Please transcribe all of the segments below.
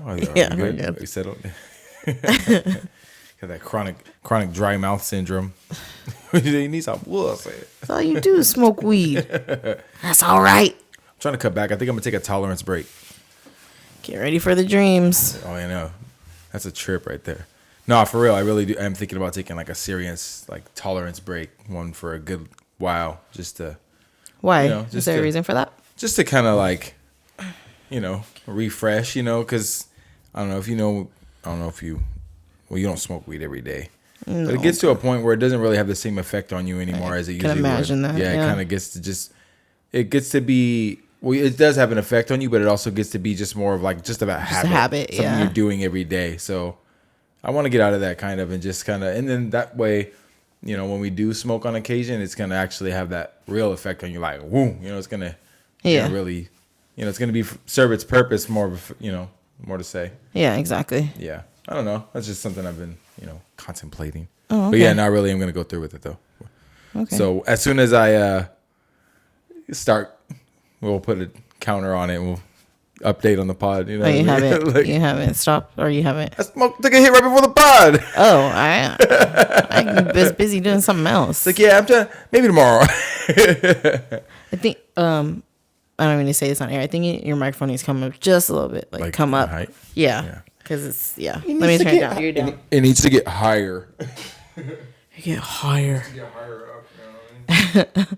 Are Yeah, you we're good? good. You settled? Got that chronic dry mouth syndrome. You need some wuss. That's all you do is smoke weed. That's all right. I'm trying to cut back. I think I'm gonna take a tolerance break. Get ready for the dreams. Oh, I know. That's a trip right there. No, for real, I really do. I'm thinking about taking like a serious like tolerance break, one for a good while, just to. Why? You know, Is just there a to- reason for that? Just to kind of like, refresh, because I don't know if you know, I don't know if you, well, you don't smoke weed every day. No. But it gets to a point where it doesn't really have the same effect on you anymore as it Can usually imagine would. that, Yeah, it yeah. kind of gets to be, well, it does have an effect on you, but it also gets to be just more of like just about habit. a habit, Something yeah. you're doing every day. So I want to get out of that kind of and just kind of, and then that way, when we do smoke on occasion, it's going to actually have that real effect on you. Like, woo, it's going to really, it's going to be serve its purpose more, more to say. Yeah, exactly. Yeah. I don't know. That's just something I've been, contemplating. Oh, okay. But yeah, not really. I'm going to go through with it though. Okay. So as soon as I start, we'll put a counter on it and we'll update on the pod. You know, Oh, you what I mean? haven't Like, you haven't stopped, or you haven't? I took a hit right before the pod. Oh, I'm just busy doing something else. It's like, yeah, I'm trying. Maybe tomorrow. I think I don't mean to say this on air. I think your microphone needs to come up just a little bit, like come up. height? Yeah, because it's Let needs me to turn it get- down. You're down. It needs to get higher. You get higher, Get higher up. You know what I mean?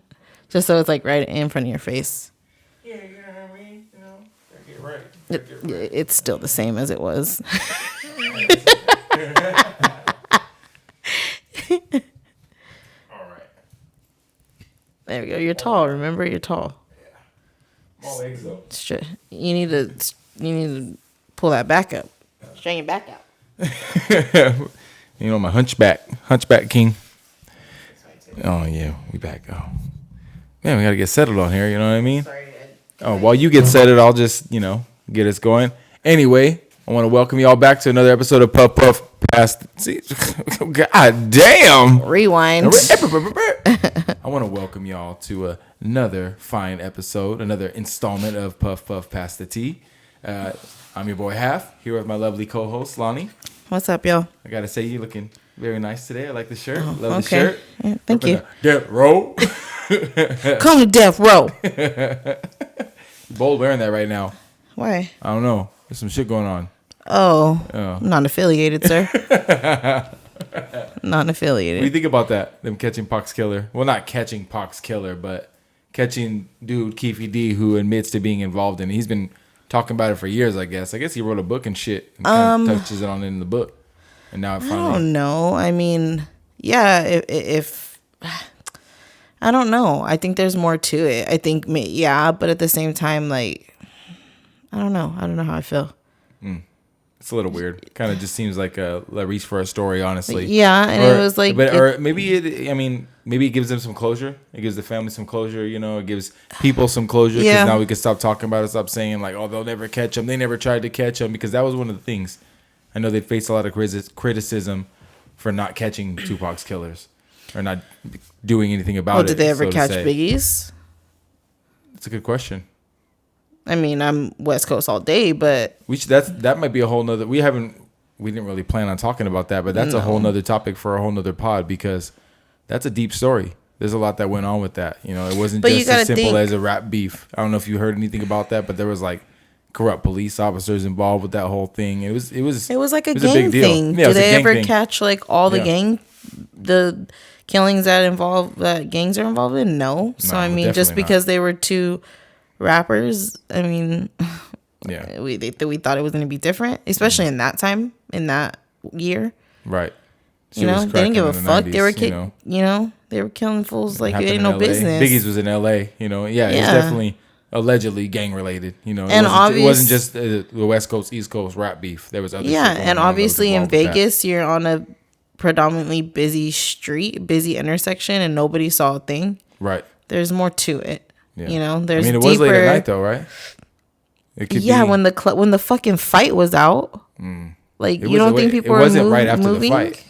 just so it's like right in front of your face. Yeah, you know what I mean. Get right. It's still the same as it was. All right. There we go. You're tall. Remember, you're tall. My legs though. You need to pull that back up. Straighten your back out. My hunchback king. Oh yeah, we back. Oh man, we gotta get settled on here. You know what I mean? Sorry. Oh, while you get settled, I'll just get us going. Anyway, I want to welcome you all back to another episode of Puff Puff Past. See, God damn. Rewind. I want to welcome y'all to another fine episode, another installment of Puff Puff Past the Tea. I'm your boy Half, here with my lovely co-host Lonnie. What's up, y'all? I gotta say, you looking very nice today. I like the shirt. Love the okay. shirt. Yeah, thank you. Death row. Come to death row. Bold wearing that right now. Why? I don't know. There's some shit going on. Oh, Oh. not affiliated, sir. Not What do you affiliated. think about that? Them catching Pox Killer. Well, not catching Pox Killer, but catching dude Keefy D, who admits to being involved in it. He's been talking about it for years, I guess. I guess he wrote a book and shit and kind of touches it on in the book. And now it I finally... don't know. I mean, yeah, if I don't know. I think there's more to it. I think, yeah, but at the same time, like, I don't know. I don't know how I feel. It's a little weird. Kind of just seems like a reach for a story, honestly. Yeah, and it was like, or maybe maybe it gives them some closure. It gives the family some closure. It gives people some closure because Yeah. now we can stop talking about it. Stop saying like, oh, they'll never catch them. They never tried to catch them, because that was one of the things. I know they faced a lot of criticism for not catching Tupac's killers or not doing anything about it. did they ever so to catch say. Biggie's? That's a good question. I mean, I'm West Coast all day, but That might be a whole nother. We didn't really plan on talking about that, but that's a whole nother topic for a whole nother pod, because that's a deep story. There's a lot that went on with that. It wasn't But you just as gotta simple think- as a rap beef. I don't know if you heard anything about that, but there was like corrupt police officers involved with that whole thing. It was like a it was gang big deal. thing. Yeah, it Do was a they gang ever thing. catch like all the Yeah. the killings that gangs are involved in? No. So No, I mean, just definitely not. because they were two rappers, I mean, Yeah, we thought it was going to be different, especially in that time, in that year. right. They didn't give a fuck. They were know, they were killing fools like it happened ain't in no LA. business. Biggie's was in L.A. Yeah, it was definitely allegedly gang related. It wasn't just the West Coast East Coast rap beef. There was other shit going and on that was obviously in involved with that. Vegas, you're on a predominantly busy street, busy intersection, and nobody saw a thing. Right. There's more to it. Yeah. There's it deeper. was late at night though, right? It could Yeah, be, when the fucking fight was out, like it you don't was- think it people were wasn't right after moving? the fight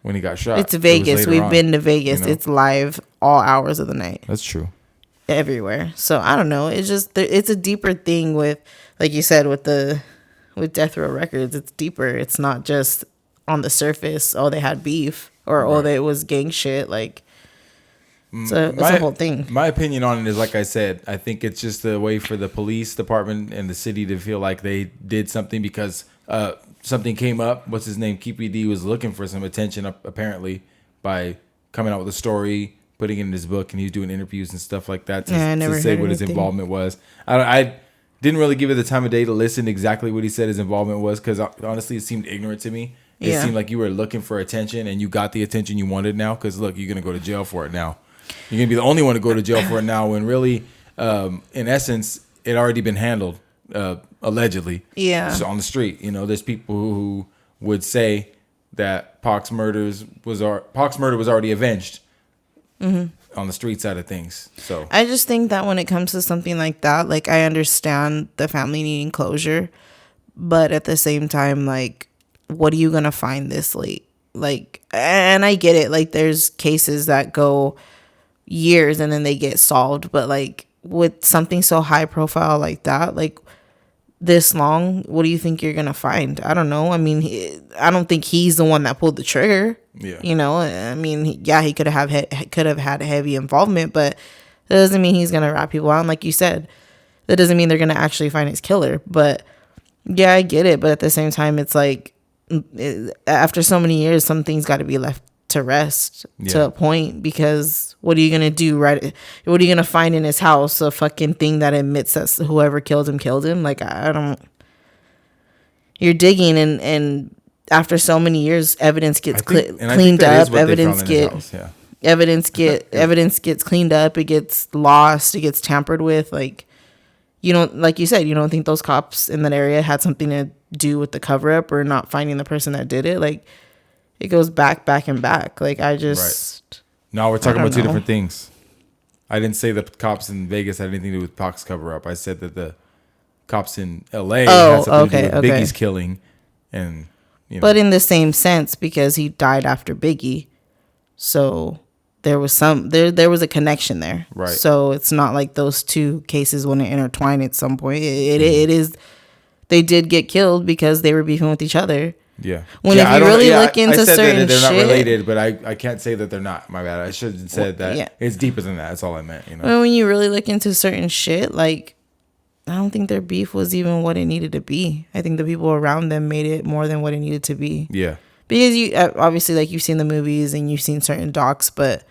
when he got shot. It's It was Vegas. later We've on, been to Vegas. you know? It's live all hours of the night, That's true. everywhere. So I don't know. It's just it's a deeper thing with, like you said, with the with Death Row Records, it's deeper. It's not just on the surface. Oh, they had beef, or oh, it was gang shit. Like, it's a whole thing. My opinion on it is, like I said, I think it's just a way for the police department and the city to feel like they did something because something came up. What's his name? Keepy D was looking for some attention, apparently, by coming out with a story, putting it in his book, and he was doing interviews and stuff like that to say what his involvement was. I didn't really give it the time of day to listen exactly what he said his involvement was, because honestly, it seemed ignorant to me. It seemed like you were looking for attention, and you got the attention you wanted now, because look, you're going to go to jail for it now. You're going to be the only one to go to jail for it now, when really, in essence, it already been handled, allegedly. Yeah. So on the street, there's people who would say that Pac's murder was already avenged on the street side of things. So I just think that when it comes to something like that, like, I understand the family needing closure, but at the same time, like, what are you going to find this late? Like, and I get it. Like, there's cases that go years and then they get solved, but like with something so high profile like that, like this long, what do you think you're gonna find? I don't know. I mean, I don't think he's the one that pulled the trigger. Yeah. I mean, he could have had heavy involvement, but that doesn't mean he's gonna rat people out. And like you said, that doesn't mean they're gonna actually find his killer. But yeah, I get it. But at the same time, it's like, after so many years, some things got to be left to rest to a point, because what are you gonna do, right? What are you gonna find in his house? A fucking thing that admits that whoever killed him. Like, I don't. You're digging, and after so many years, evidence gets cleaned up. Evidence gets cleaned up. It gets lost. It gets tampered with. Like, like you said, you don't think those cops in that area had something to do with the cover up or not finding the person that did it? Like, it goes back and back. Like, I just... Right. No, we're talking about two different things. I didn't say the cops in Vegas had anything to do with Pac's cover-up. I said that the cops in L.A. had something to do with Biggie's killing. And, But in the same sense, because he died after Biggie. So there was there was a connection there. Right. So it's not like those two cases wouldn't intertwine at some point. It is... They did get killed because they were beefing with each other. Yeah. If you really look into certain they're shit, not related, but I can't say that they're not. My bad. I should have said that. Yeah. It's deeper than that. That's all I meant. When you really look into certain shit, like, I don't think their beef was even what it needed to be. I think the people around them made it more than what it needed to be. Yeah. Because you obviously, like, you've seen the movies and you've seen certain docs, but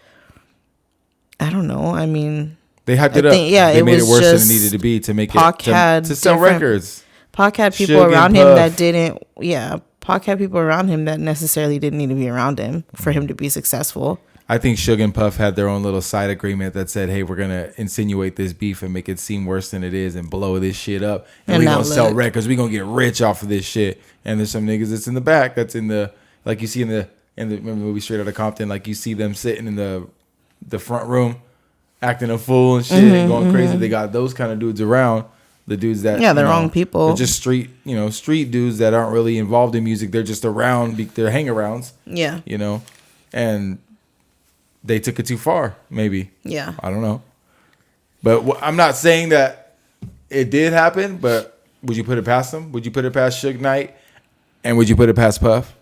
I don't know. I mean, they hyped it up. They made it worse than it needed to be to make it to sell records. Pac had people around him that didn't. Yeah. Pac had people around him that necessarily didn't need to be around him for him to be successful. I think Suge and Puff had their own little side agreement that said, hey, we're going to insinuate this beef and make it seem worse than it is and blow this shit up. And we're going to sell records. We're going to get rich off of this shit. And there's some niggas that's in the back, that's in the, like you see in the movie Straight Outta Compton, like you see them sitting in the front room acting a fool and shit and going crazy. They got those kind of dudes around. The dudes that they're wrong people. They're just street dudes that aren't really involved in music. They're just around. They're hang-arounds. Yeah. And they took it too far. Maybe. Yeah. I don't know. But I'm not saying that it did happen. But would you put it past them? Would you put it past Suge Knight? And would you put it past Puff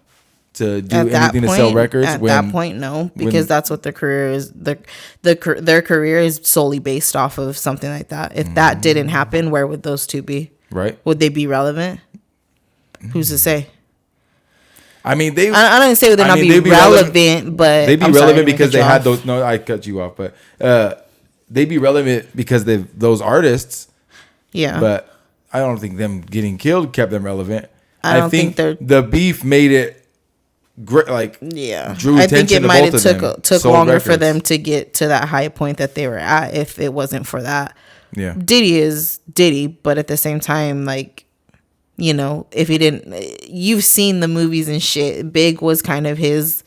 to do anything to sell records? At that point, no, because that's what their career is. Their career is solely based off of something like that. If that didn't happen, where would those two be? Right? Would they be relevant? Who's to say? I mean, I don't say they'd not be relevant, but they'd be relevant because they had those. No, I cut you off, but they'd be relevant because those artists. Yeah, but I don't think them getting killed kept them relevant. I think the beef made it. Great, like drew I think it might have took longer records for them to get to that high point that they were at if it wasn't for that. Yeah, Diddy is Diddy, but at the same time, like, if he didn't, you've seen the movies and shit. Big was kind of his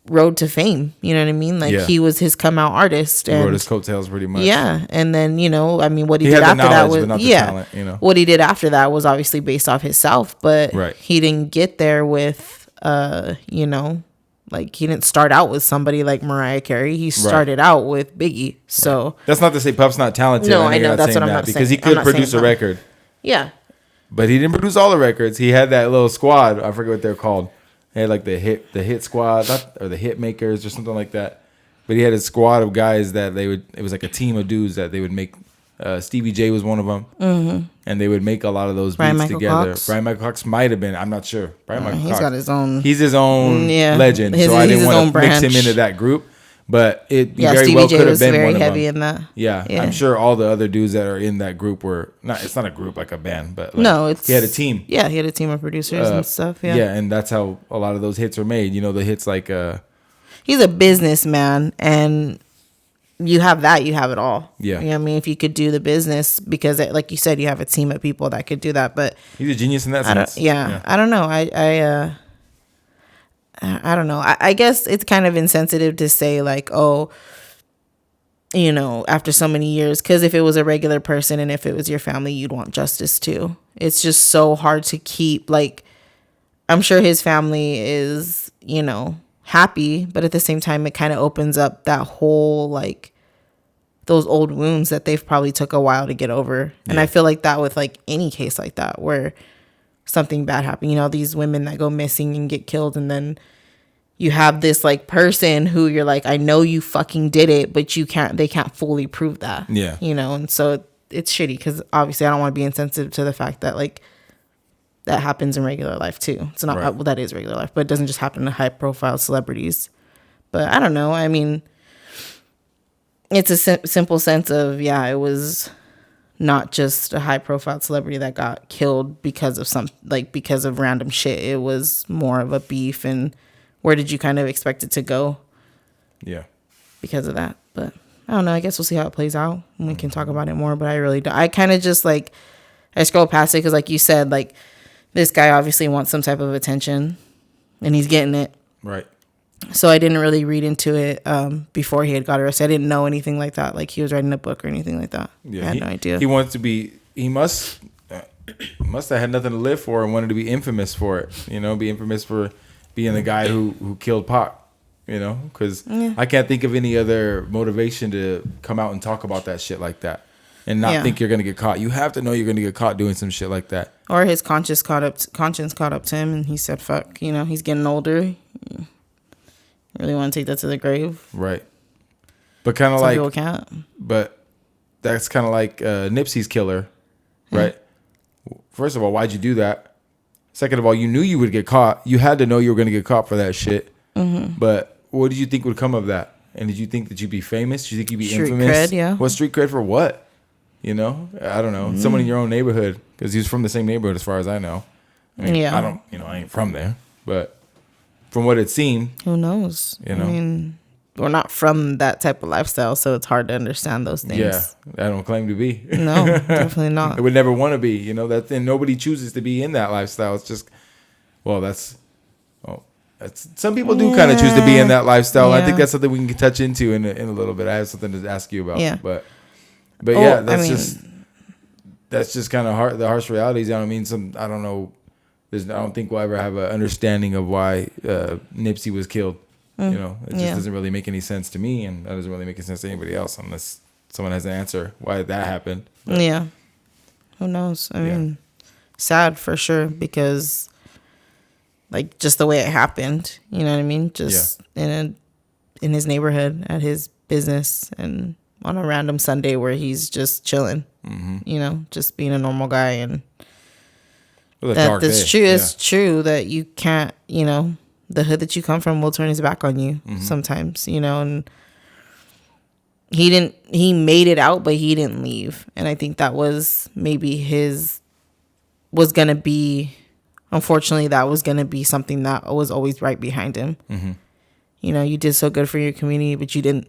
road to fame. You know what I mean? Like, he was his come out artist. And he rode his coattails pretty much. Yeah. And then, I mean, what he did after that was, talent, what he did after that was obviously based off himself, but right. He didn't get there with, like, he didn't start out with somebody like Mariah Carey. He started out with Biggie. So that's not to say Puff's not talented. No, I know. That's what I'm not saying. Because he could produce a record. Yeah. But he didn't produce all the records. He had that little squad. I forget what they're called. He had like the hit squad or the hit makers or something like that. But he had a squad of guys that it was like a team of dudes that they would make. Stevie J was one of them. Mm-hmm. And they would make a lot of those beats together. Cox. Brian Michael Cox might have been. I'm not sure. Brian Michael Cox. He's his own legend. So I didn't want to mix him into that group. But it very Stevie well could have been one of them. Heavy in that. Yeah, I'm sure all the other dudes that are in that group were not. It's not a group like a band, but like, he had a team. Yeah, he had a team of producers and stuff. Yeah, and that's how a lot of those hits are made. You know, the hits like. He's a businessman, and you have that. You have it all. Yeah, you know what I mean, if you could do the business, because like you said, you have a team of people that could do that. But he's a genius in that sense. I don't know. I don't know. I guess it's kind of insensitive to say like, oh, you know, after so many years, because if it was a regular person and if it was your family, you'd want justice too. It's just so hard to keep, like, I'm sure his family is, you know, happy, but at the same time, it kind of opens up that whole, like, those old wounds that they've probably took a while to get over. And I feel like that with like any case like that where something bad happened, you know, these women that go missing and get killed, and then you have this like person who you're like, I know you fucking did it, but they can't fully prove that. Yeah. You know, and so it's shitty because obviously I don't want to be insensitive to the fact that like that happens in regular life too. It's not, well, that is regular life, but it doesn't just happen to high profile celebrities. But I don't know. I mean, it's a simple sense of, it was not just a high profile celebrity that got killed because of random shit. It was more of a beef, and where did you kind of expect it to go? Yeah. Because of that. But I don't know. I guess we'll see how it plays out and we can talk about it more. But I really don't. I kind of just like, I scroll past it because like you said, like this guy obviously wants some type of attention and he's getting it. Right. So I didn't really read into it before he had got arrested. I didn't know anything like that. Like he was writing a book or anything like that. Yeah, I had no idea. He wants to be, he must have had nothing to live for and wanted to be infamous for it. You know, be infamous for being the guy who killed Pac, you know, because I can't think of any other motivation to come out and talk about that shit like that and not think you're going to get caught. You have to know you're going to get caught doing some shit like that. Or his conscience caught up to him and he said, fuck, you know, he's getting older. Really want to take that to the grave. Right. But kind of like, people can't. But that's kind of like Nipsey's killer, right? First of all, why'd you do that? Second of all, you knew you would get caught. You had to know you were going to get caught for that shit. Mm-hmm. But what did you think would come of that? And did you think that you'd be famous? Did you think you'd be infamous? Street cred, yeah. What street cred for what? You know? I don't know. Mm-hmm. Someone in your own neighborhood, because he was from the same neighborhood as far as I know. I mean, I ain't from there. But from what it seemed. Who knows? You know? I mean, we're not from that type of lifestyle, so it's hard to understand those things. Yeah, I don't claim to be. No, definitely not. I would never want to be, you know, and nobody chooses to be in that lifestyle. It's just, that's some people do kind of choose to be in that lifestyle. Yeah. I think that's something we can touch into in a little bit. I have something to ask you about. Yeah. But that's just kind of the harsh realities. I don't know. I don't think we'll ever have an understanding of why Nipsey was killed. You know, it just doesn't really make any sense to me, and that doesn't really make any sense to anybody else unless someone has an answer why that happened. But, who knows? I mean, sad for sure, because like just the way it happened, you know what I mean? Just in his neighborhood at his business and on a random Sunday where he's just chilling, you know, just being a normal guy. And that's true. It's true that you can't, you know, the hood that you come from will turn his back on you sometimes, you know, and he made it out, but he didn't leave. And I think that was maybe unfortunately, that was going to be something that was always right behind him. Mm-hmm. You know, you did so good for your community, but you're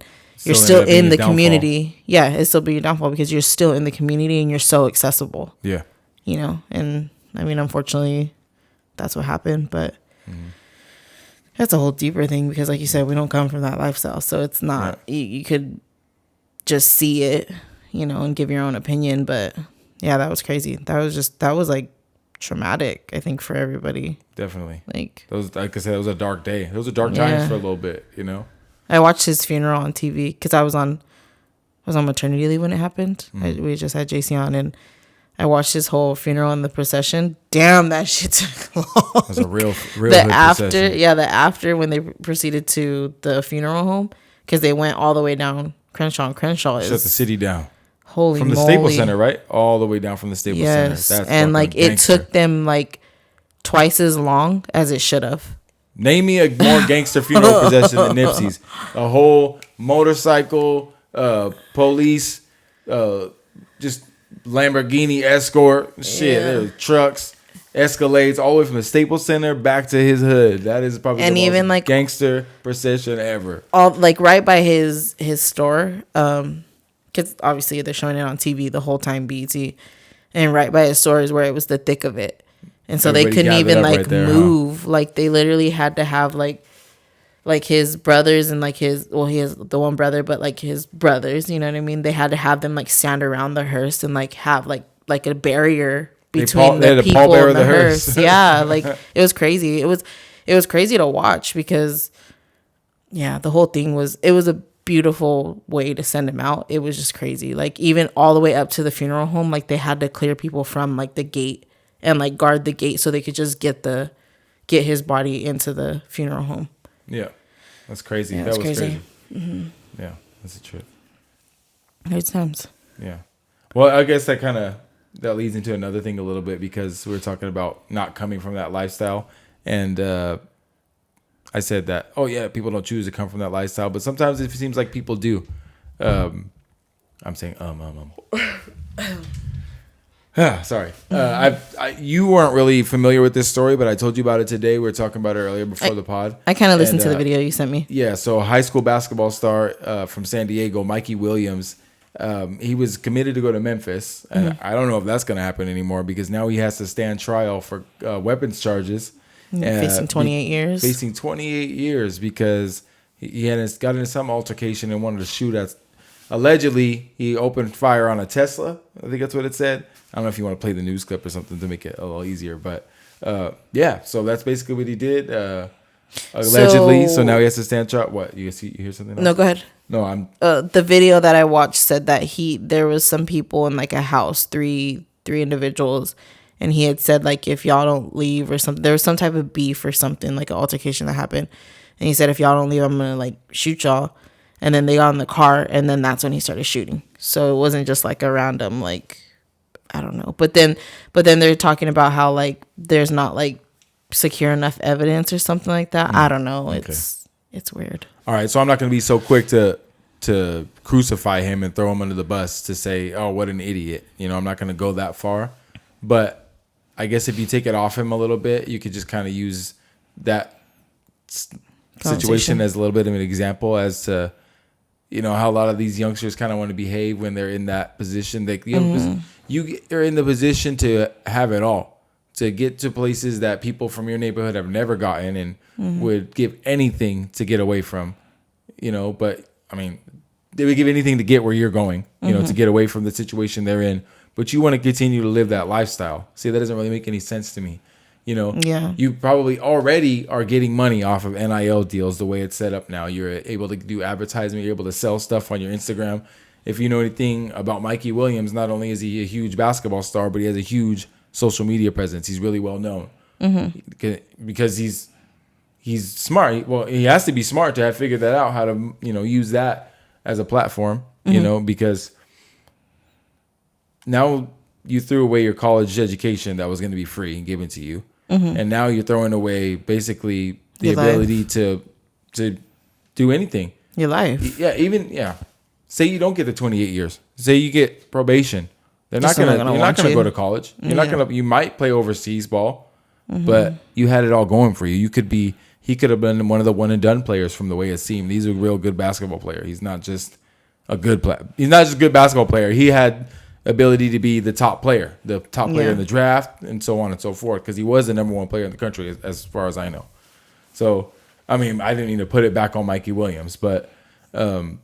still in the community. Yeah, it'll still be your downfall because you're still in the community and you're so accessible. Yeah. You know, and I mean, unfortunately, that's what happened, but that's a whole deeper thing because like you said, we don't come from that lifestyle. So it's not, you could just see it, you know, and give your own opinion. But yeah, that was crazy. That was like traumatic, I think, for everybody. Definitely. Like I said, it was a dark day. It was a dark times for a little bit, you know. I watched his funeral on TV because I was on maternity leave when it happened. We just had JC on, and I watched his whole funeral and the procession. Damn, that shit took long. It was a real The after, procession. yeah, the after when they proceeded to the funeral home, because they went all the way down Crenshaw. And Crenshaw is Shut the city down. holy From the moly. Staples Center, right? All the way down from the Staples Yes, Center. That's and like fucking it gangster. took them like twice as long as it should have. Name me a more gangster funeral procession than Nipsey's. A whole motorcycle, police, just Lamborghini escort, shit, there was trucks, Escalades, all the way from the Staples Center back to his hood. That is probably And the even, most like- gangster procession ever. All like right by his store, because obviously they're showing it on TV the whole time, BET, and right by his store is where it was the thick of it, and so Everybody they couldn't gathered even up like right there, huh? move. Like they literally had to have like his brothers and like his, well, he has the one brother, but like his brothers, you know what I mean? They had to have them like stand around the hearse and like have like a barrier between they had the to people pallbearer and the the hearse. hearse. Yeah, like it was crazy. It was crazy to watch because yeah, the whole thing was, it was a beautiful way to send him out. It was just crazy. Like even all the way up to the funeral home, like they had to clear people from like the gate and like guard the gate so they could just get his body into the funeral home. Yeah, that's crazy. Yeah, that it's was crazy. crazy. Yeah, that's a trip. Good times. Yeah. Well, I guess that leads into another thing a little bit because we're talking about not coming from that lifestyle. And I said that, oh, yeah, people don't choose to come from that lifestyle. But sometimes it seems like people do. I'm saying, sorry. You weren't really familiar with this story, but I told you about it today. We were talking about it earlier before the pod. I kind of listened And, to the video you sent me. Yeah, so high school basketball star from San Diego, Mikey Williams, he was committed to go to Memphis. And I don't know if that's going to happen anymore because now he has to stand trial for weapons charges. Facing 28 years. Facing 28 years because he got into some altercation and wanted to shoot at. Allegedly, he opened fire on a Tesla. I think that's what it said. I don't know if you want to play the news clip or something to make it a little easier. But yeah, so that's basically what he did. Allegedly. So now he has to stand trial. What? You hear something else? No, go ahead. No, I'm. The video that I watched said that there was some people in like a house, three individuals, and he had said like if y'all don't leave or something, there was some type of beef or something, like an altercation that happened, and he said if y'all don't leave, I'm gonna like shoot y'all. And then they got in the car, and then that's when he started shooting. So it wasn't just like a random like, I don't know. But then they're talking about how like there's not like secure enough evidence or something like that. I don't know. It's weird. All right, so I'm not going to be so quick to crucify him and throw him under the bus to say, oh, what an idiot. You know, I'm not going to go that far. But I guess if you take it off him a little bit, you could just kind of use that situation as a little bit of an example as to, you know, how a lot of these youngsters kind of want to behave when they're in that position. You are in the position to have it all, to get to places that people from your neighborhood have never gotten and would give anything to get away from, you know. But I mean, they would give anything to get where you're going, you know, to get away from the situation they're in. But you want to continue to live that lifestyle. See, that doesn't really make any sense to me. You know, you probably already are getting money off of NIL deals the way it's set up now. You're able to do advertisement. You're able to sell stuff on your Instagram. If you know anything about Mikey Williams, not only is he a huge basketball star, but he has a huge social media presence. He's really well known because he's smart. Well, he has to be smart to have figured that out, how to, you know, use that as a platform, you know, because now you threw away your college education that was going to be free and given to you. And now you're throwing away basically the Your ability to do anything. Your life. Yeah, say you don't get the 28 years. Say you get probation. You're not Still gonna want go you. to college. You're not gonna. You might play overseas ball, but you had it all going for you. He could have been one of the one and done players from the way it seemed. He's a real good basketball player. He's not just a good player. He's not just a good basketball player. He had ability to be the top player in the draft, and so on and so forth, because he was the number one player in the country as far as I know. So, I mean, I didn't need to put it back on Mikey Williams, but, you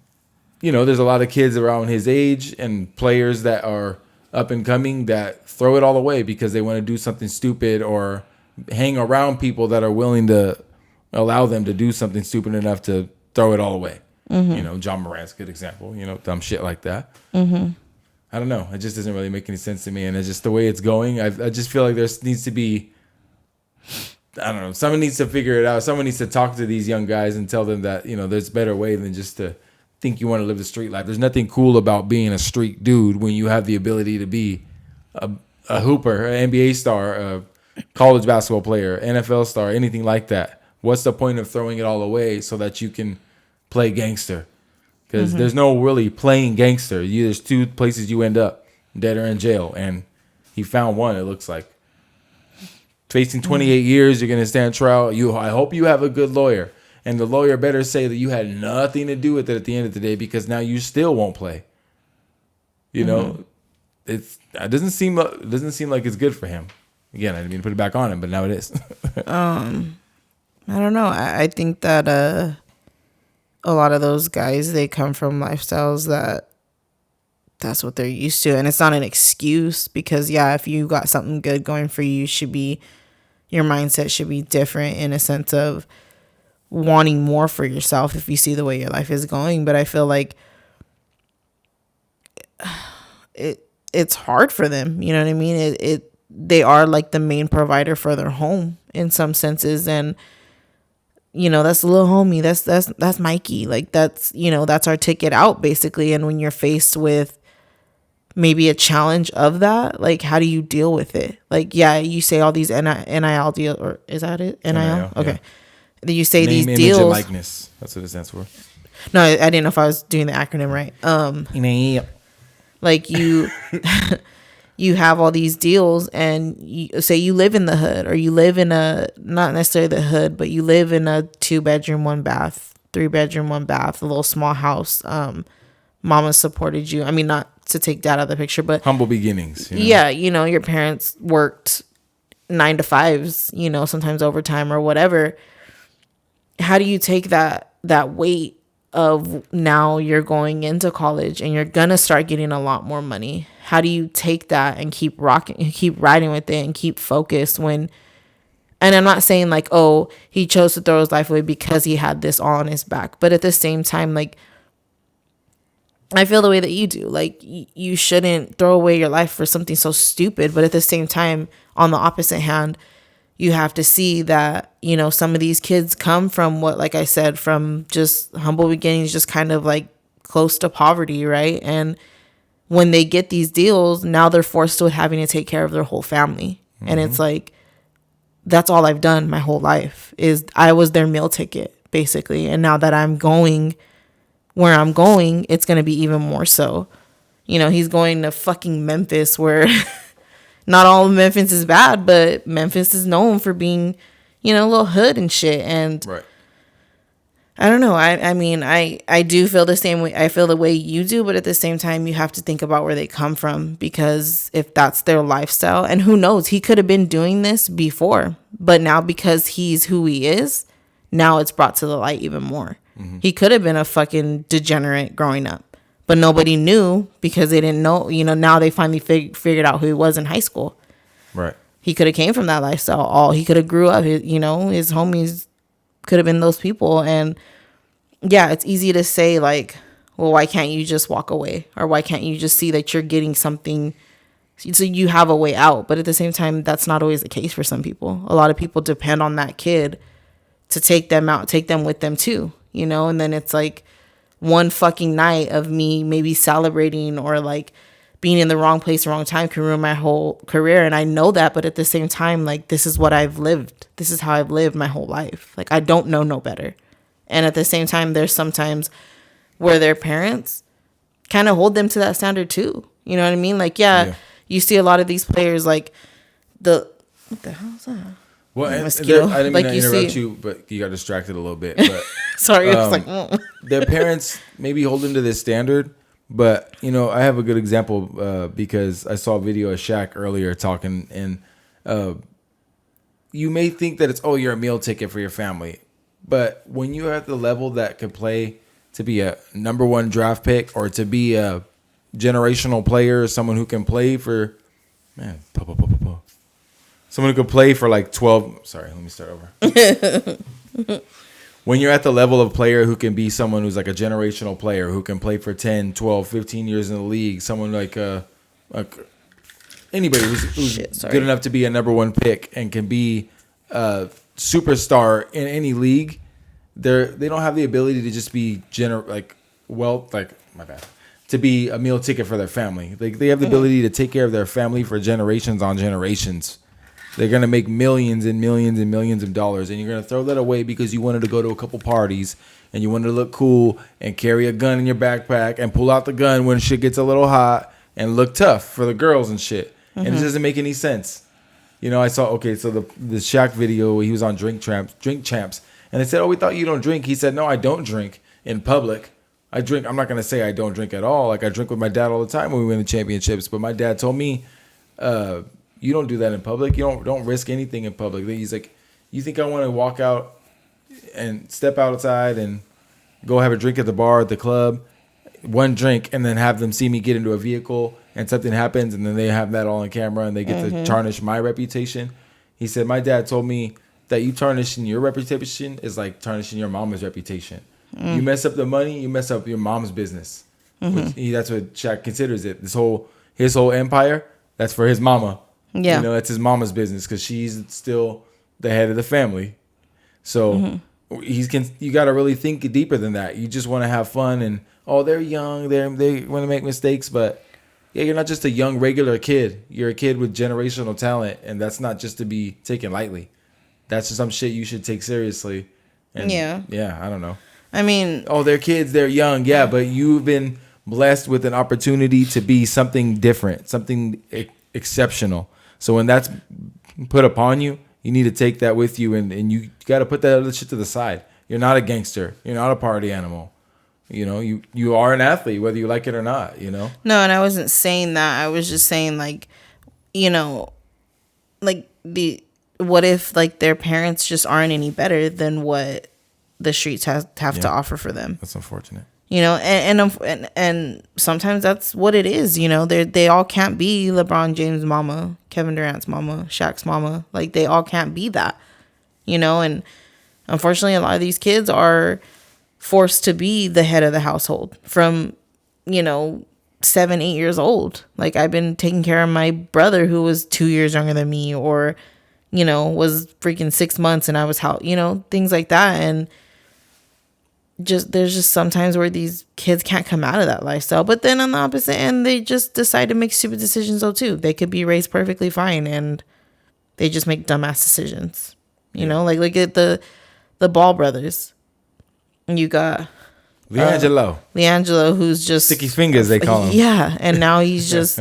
know, there's a lot of kids around his age and players that are up and coming that throw it all away because they want to do something stupid or hang around people that are willing to allow them to do something stupid enough to throw it all away. You know, John Morant's a good example, you know, dumb shit like that. I don't know. It just doesn't really make any sense to me. And it's just the way it's going. I just feel like there needs to be, I don't know, someone needs to figure it out. Someone needs to talk to these young guys and tell them that, there's a better way than just to think you want to live the street life. There's nothing cool about being a street dude when you have the ability to be a hooper, an NBA star, a college basketball player, NFL star, anything like that. What's the point of throwing it all away so that you can play gangster? Because there's no really playing gangster. There's two places you end up, dead or in jail. And he found one, it looks like. Facing 28 years, you're going to stand trial. I hope you have a good lawyer. And the lawyer better say that you had nothing to do with it at the end of the day, because now you still won't play. You know, it doesn't seem like it's good for him. Again, I didn't mean to put it back on him, but now it is. I don't know. I think that a lot of those guys, they come from lifestyles that's what they're used to, and it's not an excuse, because if you got something good going for you, your mindset should be different in a sense of wanting more for yourself if you see the way your life is going. But I feel like it's hard for them. You know what I mean? They are like the main provider for their home in some senses, and that's the little homie. That's Mikey. Like that's our ticket out basically. And when you're faced with maybe a challenge of that, like how do you deal with it? Like you say all these NIL deals, or is that it? NIL? Okay. Yeah. You say name, these deals. And likeness. That's what it stands for. No, I didn't know if I was doing the acronym right. Like you have all these deals, and you say you live in the hood, or you live in not necessarily the hood, but you live in a 2-bedroom, 1-bath, 3-bedroom, 1-bath, a little small house. Mama supported you. I mean, not to take dad out of the picture, but humble beginnings. Yeah, your parents worked 9 to 5s, sometimes overtime or whatever. How do you take that weight of now you're going into college and you're gonna start getting a lot more money? How do you take that and keep riding with it and keep focused when? And I'm not saying like, oh, he chose to throw his life away because he had this all on his back, but at the same time, like, I feel the way that you do. Like, you shouldn't throw away your life for something so stupid. But at the same time, on the opposite hand, you have to see that, some of these kids come from like I said, from just humble beginnings, just kind of like close to poverty, right? And when they get these deals, now they're forced to having to take care of their whole family. Mm-hmm. And it's like, that's all I've done my whole life is I was their meal ticket, basically. And now that I'm going where I'm going, it's going to be even more so. He's going to fucking Memphis, where not all of Memphis is bad, but Memphis is known for being, a little hood and shit. And right. I don't know. I mean, I do feel the same way. I feel the way you do, but at the same time, you have to think about where they come from, because if that's their lifestyle, and who knows, he could have been doing this before, but now because he's who he is, now it's brought to the light even more. Mm-hmm. He could have been a fucking degenerate growing up, but nobody knew because they didn't know. Now they finally figured out who he was in high school. Right. He could have came from that lifestyle. He could have grew up. His homies could have been those people. And yeah, it's easy to say like, well, why can't you just walk away? Or why can't you just see that you're getting something so you have a way out? But at the same time, that's not always the case for some people. A lot of people depend on that kid to take them out, take them with them too, and then it's like one fucking night of me maybe celebrating or like being in the wrong place, wrong time can ruin my whole career. And I know that, but at the same time, like, this is what I've lived. This is how I've lived my whole life. Like, I don't know no better. And at the same time, there's sometimes where their parents kind of hold them to that standard too. You know what I mean? Like, yeah. You see a lot of these players like what the hell is that? Well, I didn't mean to interrupt you, but you got distracted a little bit. But sorry, I was like, their parents maybe hold them to this standard, but I have a good example because I saw a video of Shaq earlier talking, and you may think that it's you're a meal ticket for your family, but when you're at the level that could play to be a number 1 draft pick or to be a generational player, someone who can play for someone who could play for like 12. Sorry, let me start over. when you're at the level of player who can be someone who's like a generational player who can play for 10, 12, 15 years in the league, someone like anybody who's good enough to be a number one pick and can be a superstar in any league, they don't have the ability to just be to be a meal ticket for their family. Like they have the ability to take care of their family for generations on generations. They're gonna make millions and millions and millions of dollars, and you're gonna throw that away because you wanted to go to a couple parties and you wanted to look cool and carry a gun in your backpack and pull out the gun when shit gets a little hot and look tough for the girls and shit. And it doesn't make any sense. You know, I saw the Shaq video. He was on Drink Champs, and they said, "Oh, we thought you don't drink." He said, "No, I don't drink in public. I drink. I'm not gonna say I don't drink at all. Like I drink with my dad all the time when we win the championships. But my dad told me." You don't do that in public. You don't risk anything in public. He's like, you think I want to walk out and step outside and go have a drink at the bar at the club, one drink, and then have them see me get into a vehicle and something happens and then they have that all on camera and they get to tarnish my reputation? He said, my dad told me that you tarnishing your reputation is like tarnishing your mama's reputation. You mess up the money, you mess up your mom's business. That's what Shaq considers it. His whole empire, that's for his mama. Yeah, you know, it's his mama's business because she's still the head of the family. So you got to really think deeper than that. You just want to have fun and they're young, they want to make mistakes, but yeah, you're not just a young regular kid. You're a kid with generational talent, and that's not just to be taken lightly. That's just some shit you should take seriously. And yeah, I don't know. I mean, they're kids, they're young, yeah, but you've been blessed with an opportunity to be something different, something exceptional. So when that's put upon you, you need to take that with you, and you got to put that other shit to the side. You're not a gangster. You're not a party animal. You know, you are an athlete, whether you like it or not, you know? No, and I wasn't saying that. I was just saying, like, you know, like, what if, like, their parents just aren't any better than what the streets have to offer for them? That's unfortunate. You know, and sometimes that's what it is. You know, they all can't be LeBron James' mama, Kevin Durant's mama, Shaq's mama. Like they all can't be that. You know, and unfortunately, a lot of these kids are forced to be the head of the household from, 7, 8 years old. Like I've been taking care of my brother who was 2 years younger than me, or was freaking 6 months and I was things like that. And there's just sometimes where these kids can't come out of that lifestyle. But then on the opposite end, they just decide to make stupid decisions though too. They could be raised perfectly fine and they just make dumbass decisions. You know, like look at the Ball brothers. You got LiAngelo, who's just sticky fingers, they call him. Yeah, and now he's just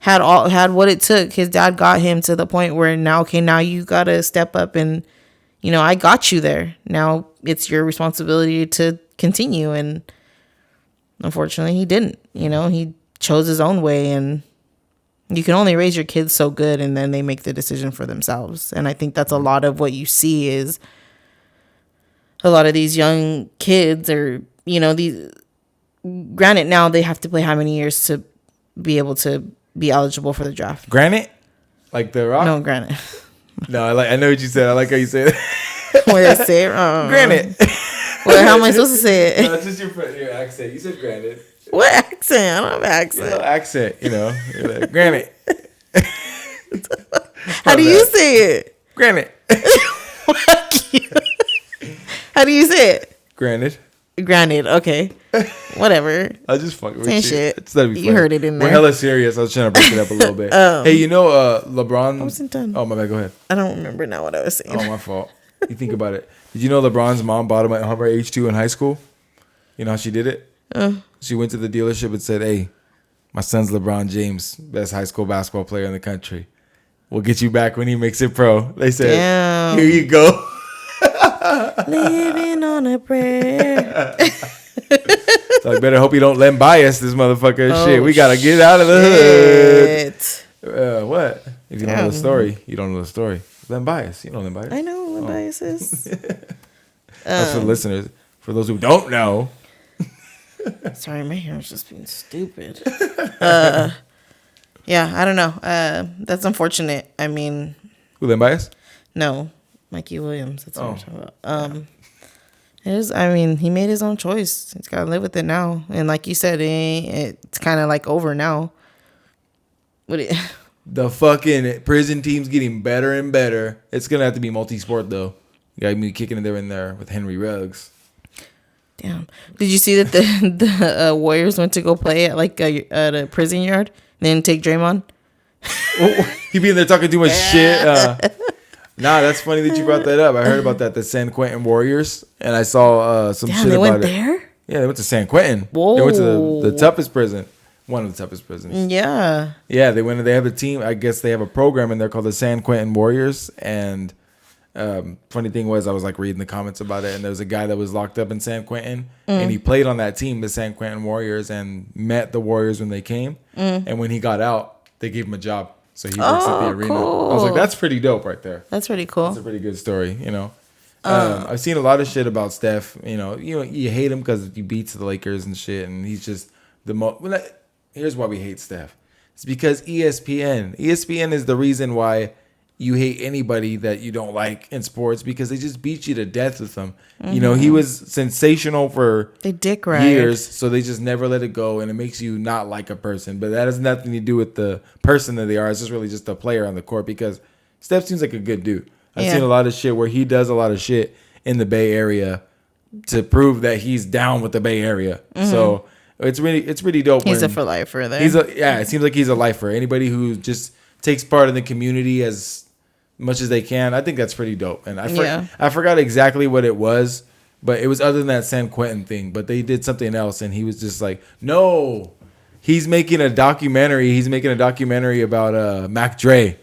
had what it took. His dad got him to the point where now you gotta step up and I got you there. Now it's your responsibility to continue. And unfortunately, he didn't. He chose his own way. And you can only raise your kids so good, and then they make the decision for themselves. And I think that's a lot of what you see is a lot of these young kids are, these. Granted, now they have to play how many years to be able to be eligible for the draft? Granted? Like The Rock? No, granted. No, I know what you said. I like how you say it. Wait, I say it wrong. Granted. Well, how am I supposed to say it? No, it's just your accent. You said granted. What accent? I don't have an accent. Little accent, You're like, granted. How do you say it? Granted. How do you say it? Granted. Granted. Okay. Whatever. I just fucking with you. Shit. You heard it in there. We're hella serious. I was trying to break it up a little bit. Hey, LeBron. I wasn't done. Oh, my bad. Go ahead. I don't remember now what I was saying. Oh, my fault. You think about it. Did you know LeBron's mom bought him a Hummer H2 in high school? You know how she did it? She went to the dealership and said, "Hey, my son's LeBron James, best high school basketball player in the country. We'll get you back when he makes it pro." They said, "Damn. Here you go." Living on a prayer. So I better hope you don't Len Bias this motherfucker. Shit, we gotta get out of the hood. What? If you don't know the story, you don't know the story. Len Bias, you know Len Bias. I know Len Bias is. That's for the listeners. For those who don't know. Sorry, my hair is just being stupid. Yeah, I don't know. That's unfortunate. I mean, who, Len Bias? No, Mikey Williams. That's what I'm talking about. I mean, he made his own choice. He's got to live with it now. And like you said, it's kind of like over now. The fucking prison team's getting better and better. It's going to have to be multi-sport, though. You got me kicking it in there with Henry Ruggs. Damn. Did you see that the Warriors went to go play at a prison yard? They didn't take Draymond? He being there talking too much shit. Nah, that's funny that you brought that up. I heard about that, the San Quentin Warriors, and I saw some shit about it. They went there? Yeah, they went to San Quentin. Whoa. They went to the toughest prison. One of the toughest prisons. Yeah. Yeah, they went. They have a team. I guess they have a program in there called the San Quentin Warriors. And funny thing was, I was like reading the comments about it, and there was a guy that was locked up in San Quentin, and he played on that team, the San Quentin Warriors, and met the Warriors when they came. And when he got out, they gave him a job, so he works at the arena. Cool. I was like, that's pretty dope right there. That's pretty cool. That's a pretty good story, you know. I've seen a lot of shit about Steph. You hate him because he beats the Lakers and shit, and he's just the most. Here's why we hate Steph. It's because ESPN. ESPN is the reason why you hate anybody that you don't like in sports, because they just beat you to death with them. Mm-hmm. He was sensational for years, so they just never let it go, and it makes you not like a person. But that has nothing to do with the person that they are. It's just really just a player on the court, because Steph seems like a good dude. I've seen a lot of shit where he does a lot of shit in the Bay Area to prove that he's down with the Bay Area. Mm-hmm. So it's really dope. He's a for lifer there. It seems like he's a lifer. Anybody who just takes part in the community as much as they can, I think that's pretty dope. And I forgot exactly what it was, but it was other than that San Quentin thing. But they did something else, and he was just like, no, he's making a documentary. He's making a documentary about Mac Dre.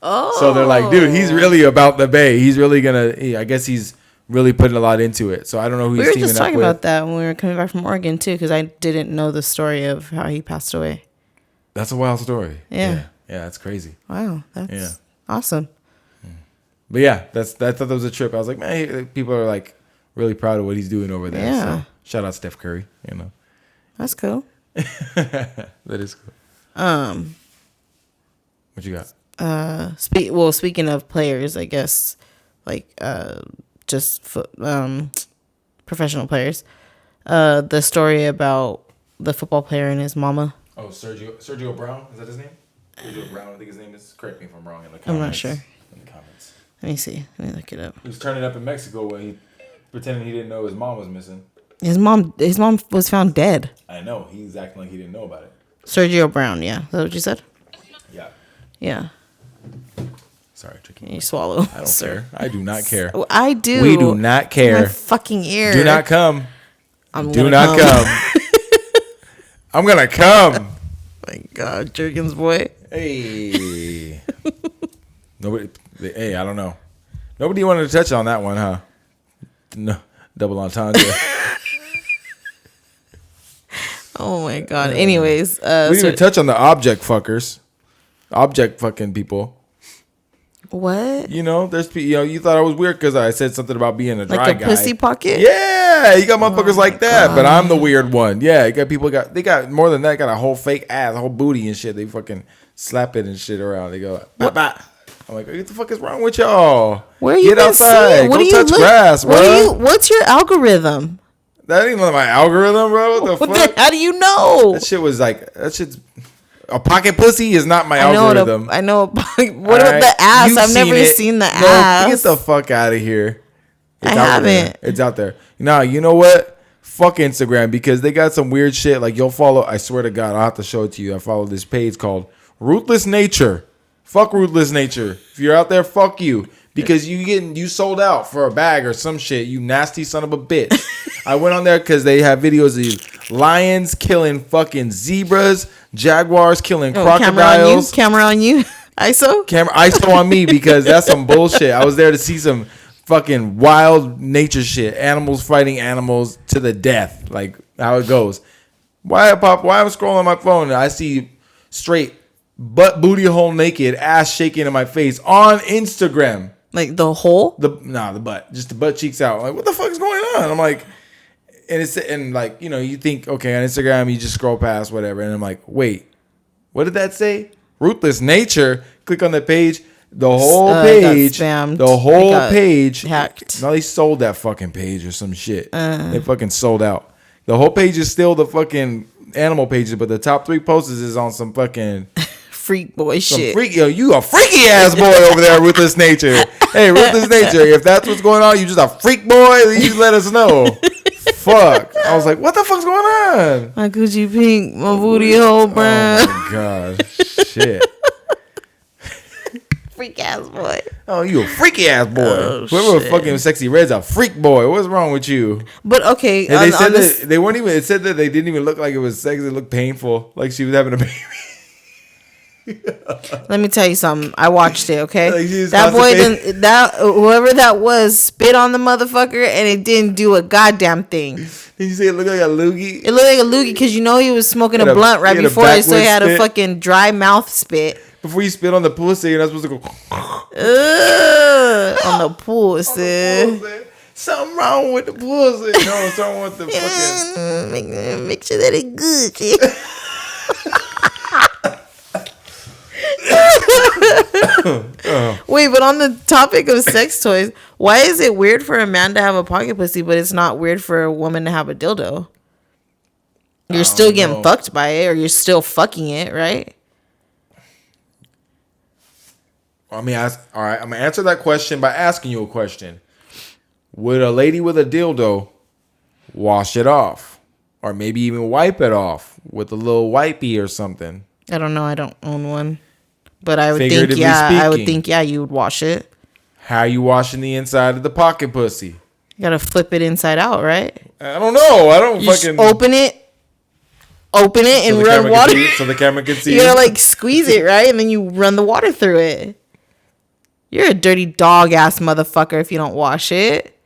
Oh, so they're like, dude, he's really about the Bay. He's really I guess he's really putting a lot into it. So I don't know who he's teaming up with. We were just talking about that when we were coming back from Oregon too, because I didn't know the story of how he passed away. That's a wild story. Yeah, that's crazy. Wow, that's awesome. But yeah, I thought that was a trip. I was like, man, people are like really proud of what he's doing over there. Yeah. So shout out Steph Curry. That's cool. That is cool. What you got? Speaking of players, I guess, professional players. The story about the football player and his mama. Oh, Sergio Brown, is that his name? Sergio Brown, I think his name is. Correct me if I'm wrong in the comments. I'm not sure. In the comments. Let me see. Let me look it up. He was turning up in Mexico when he pretending he didn't know his mom was missing. His mom was found dead. I know. He's acting like he didn't know about it. Sergio Brown, yeah. Is that what you said? Yeah. Yeah. Sorry, Tricky. You swallow. I don't care. I do not care. I do. We do not care. My fucking ear. Do not come. Do not come. I'm gonna come. My God, Jerkins boy. Hey. Nobody. Hey, I don't know. Nobody wanted to touch on that one, huh? No, double entendre. Oh my God. Anyways, we didn't even touch on the object fuckers. Object fucking people. What? There's you thought I was weird because I said something about being a dry guy. Pussy pocket? Yeah, you got motherfuckers like that, God. But I'm the weird one. Yeah, you got people they got more than that. Got a whole fake ass, a whole booty and shit. They fucking slap it and shit around. They go, bah, bah. I'm like, what the fuck is wrong with y'all? Where you get outside? Go touch grass, bro. What's your algorithm? That ain't my algorithm, bro. What the fuck? How do you know? That shit's. A pocket pussy is not my algorithm. I know. What about the ass? I've never seen the ass. Get the fuck out of here. I haven't. It's out there. Now, you know what? Fuck Instagram, because they got some weird shit. Like, you'll follow. I swear to God, I'll have to show it to you. I follow this page called Ruthless Nature. Fuck Ruthless Nature. If you're out there, fuck you. Because you sold out for a bag or some shit. You nasty son of a bitch. I went on there because they have videos of lions killing fucking zebras, jaguars killing crocodiles. Camera on you. ISO on me, because that's some bullshit. I was there to see some fucking wild nature shit. Animals fighting animals to the death. Like how it goes. Why I'm scrolling on my phone and I see straight butt booty hole naked, ass shaking in my face on Instagram. Like the hole? The butt. Just the butt cheeks out. I'm like, what the fuck is going on? I'm like, you think, okay, on Instagram you just scroll past whatever, and I'm like, wait, what did that say? Ruthless Nature. Click on the page. The whole page, hacked. No, they sold that fucking page or some shit. They fucking sold out. The whole page is still the fucking animal pages, but the top 3 posts is on some fucking freak boy shit. Yo, you a freaky ass boy over there, Ruthless Nature. Hey, Ruthless Nature, if that's what's going on, you just a freak boy, then you let us know. Fuck. I was like, what the fuck's going on? My Gucci pink, my booty hole brown. Oh my god. Shit. Freak ass boy. Oh, you a freaky ass boy. Oh, Whoever shit. fucking Sexy Red's a freak boy. What's wrong with you? But okay, And they said that they weren't even. It said that they didn't even look like it was sex. It looked painful, like she was having a baby. let me tell you something. I watched it. Okay, Like she was that boy constipated. didn't. That whoever that was spit on the motherfucker, and it didn't do a goddamn thing. Did you say it looked like a loogie? It looked like a loogie because you know he was smoking a blunt right before it, so he had a fucking dry mouth spit. Before you spit on the pussy, you're not supposed to go. On the pussy. Something wrong with the pussy. No, it's wrong with the fucking. Make sure that it's good. Wait, but on the topic of sex toys, why is it weird for a man to have a pocket pussy, but it's not weird for a woman to have a dildo? You're still getting fucked by it, or you're still fucking it, right? I mean, all right. I'm gonna answer that question by asking you a question. Would a lady with a dildo wash it off, or maybe even wipe it off with a little wipey or something? I don't know. I don't own one, but I would think, Figuratively I would speaking. think, you would wash it. How you washing the inside of the pocket pussy? You gotta flip it inside out, right? I don't know. I don't You fucking just open it, and the run camera can water. see it, so the camera can see. You gotta it. like squeeze it, right? And then you run the water through it. You're a dirty dog ass motherfucker if you don't wash it.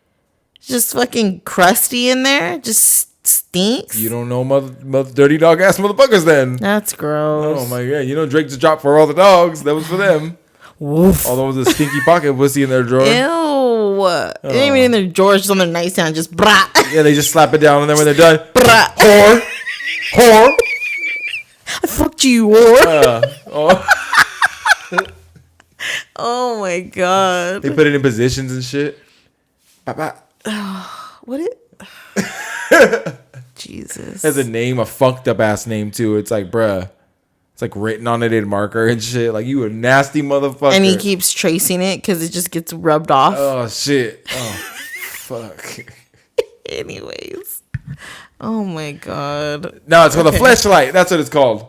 It's just fucking crusty in there. Just stinks. You don't know mother dirty dog ass motherfuckers then. That's gross. Oh my god! You know Drake just dropped for all the dogs. That was for them. Woof. Although it was a stinky pocket pussy in their drawer. Ew. It ain't even in their drawers, just on their nightstand. Just brah. Yeah, they just slap it down and then when they're done, Brah. whore. I fucked you, whore. Oh my god. They put it in positions and shit. What it? Jesus. Has a name, a fucked up ass name too. It's like, bruh. It's like written on it in marker and shit. Like, you a nasty motherfucker. And he keeps tracing it because it just gets rubbed off. Oh shit. Oh fuck. Anyways. Oh my god. No, it's called a fleshlight. That's what it's called.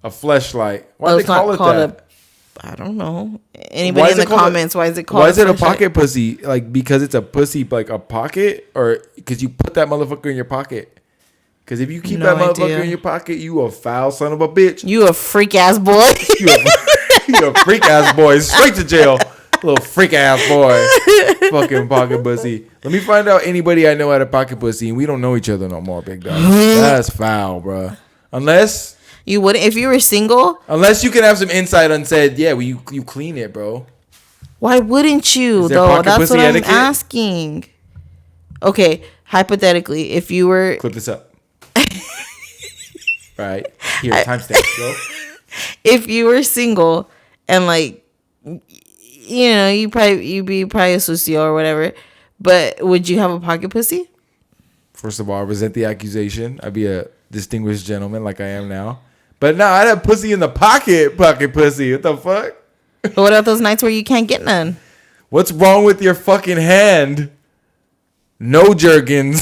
A fleshlight. Why do they call it that? I don't know. Anybody in the comments, why is it called? Why is it a pocket pussy? Like, because it's a pussy, like a pocket, or because you put that motherfucker in your pocket? Because if you keep that motherfucker in your pocket, you a foul son of a bitch. You a freak ass boy. you a freak ass boy. Straight to jail. Little freak ass boy. Fucking pocket pussy. Let me find out anybody I know had a pocket pussy, and we don't know each other no more, big dog. That's foul, bro. Unless you wouldn't, if you were single. Unless you can have some insight and said, yeah, well, you clean it, bro. Why wouldn't you, though? That's what I'm asking. Okay, hypothetically, if you were... Clip this up. Right. Here, timestamp, go. If you were single and, like, you know, you'd be probably a socio or whatever, but would you have a pocket pussy? First of all, I resent the accusation. I'd be a distinguished gentleman like I am now. But no, I'd have pussy in the pocket pussy. What the fuck? But what about those nights where you can't get none? What's wrong with your fucking hand? No Jergens.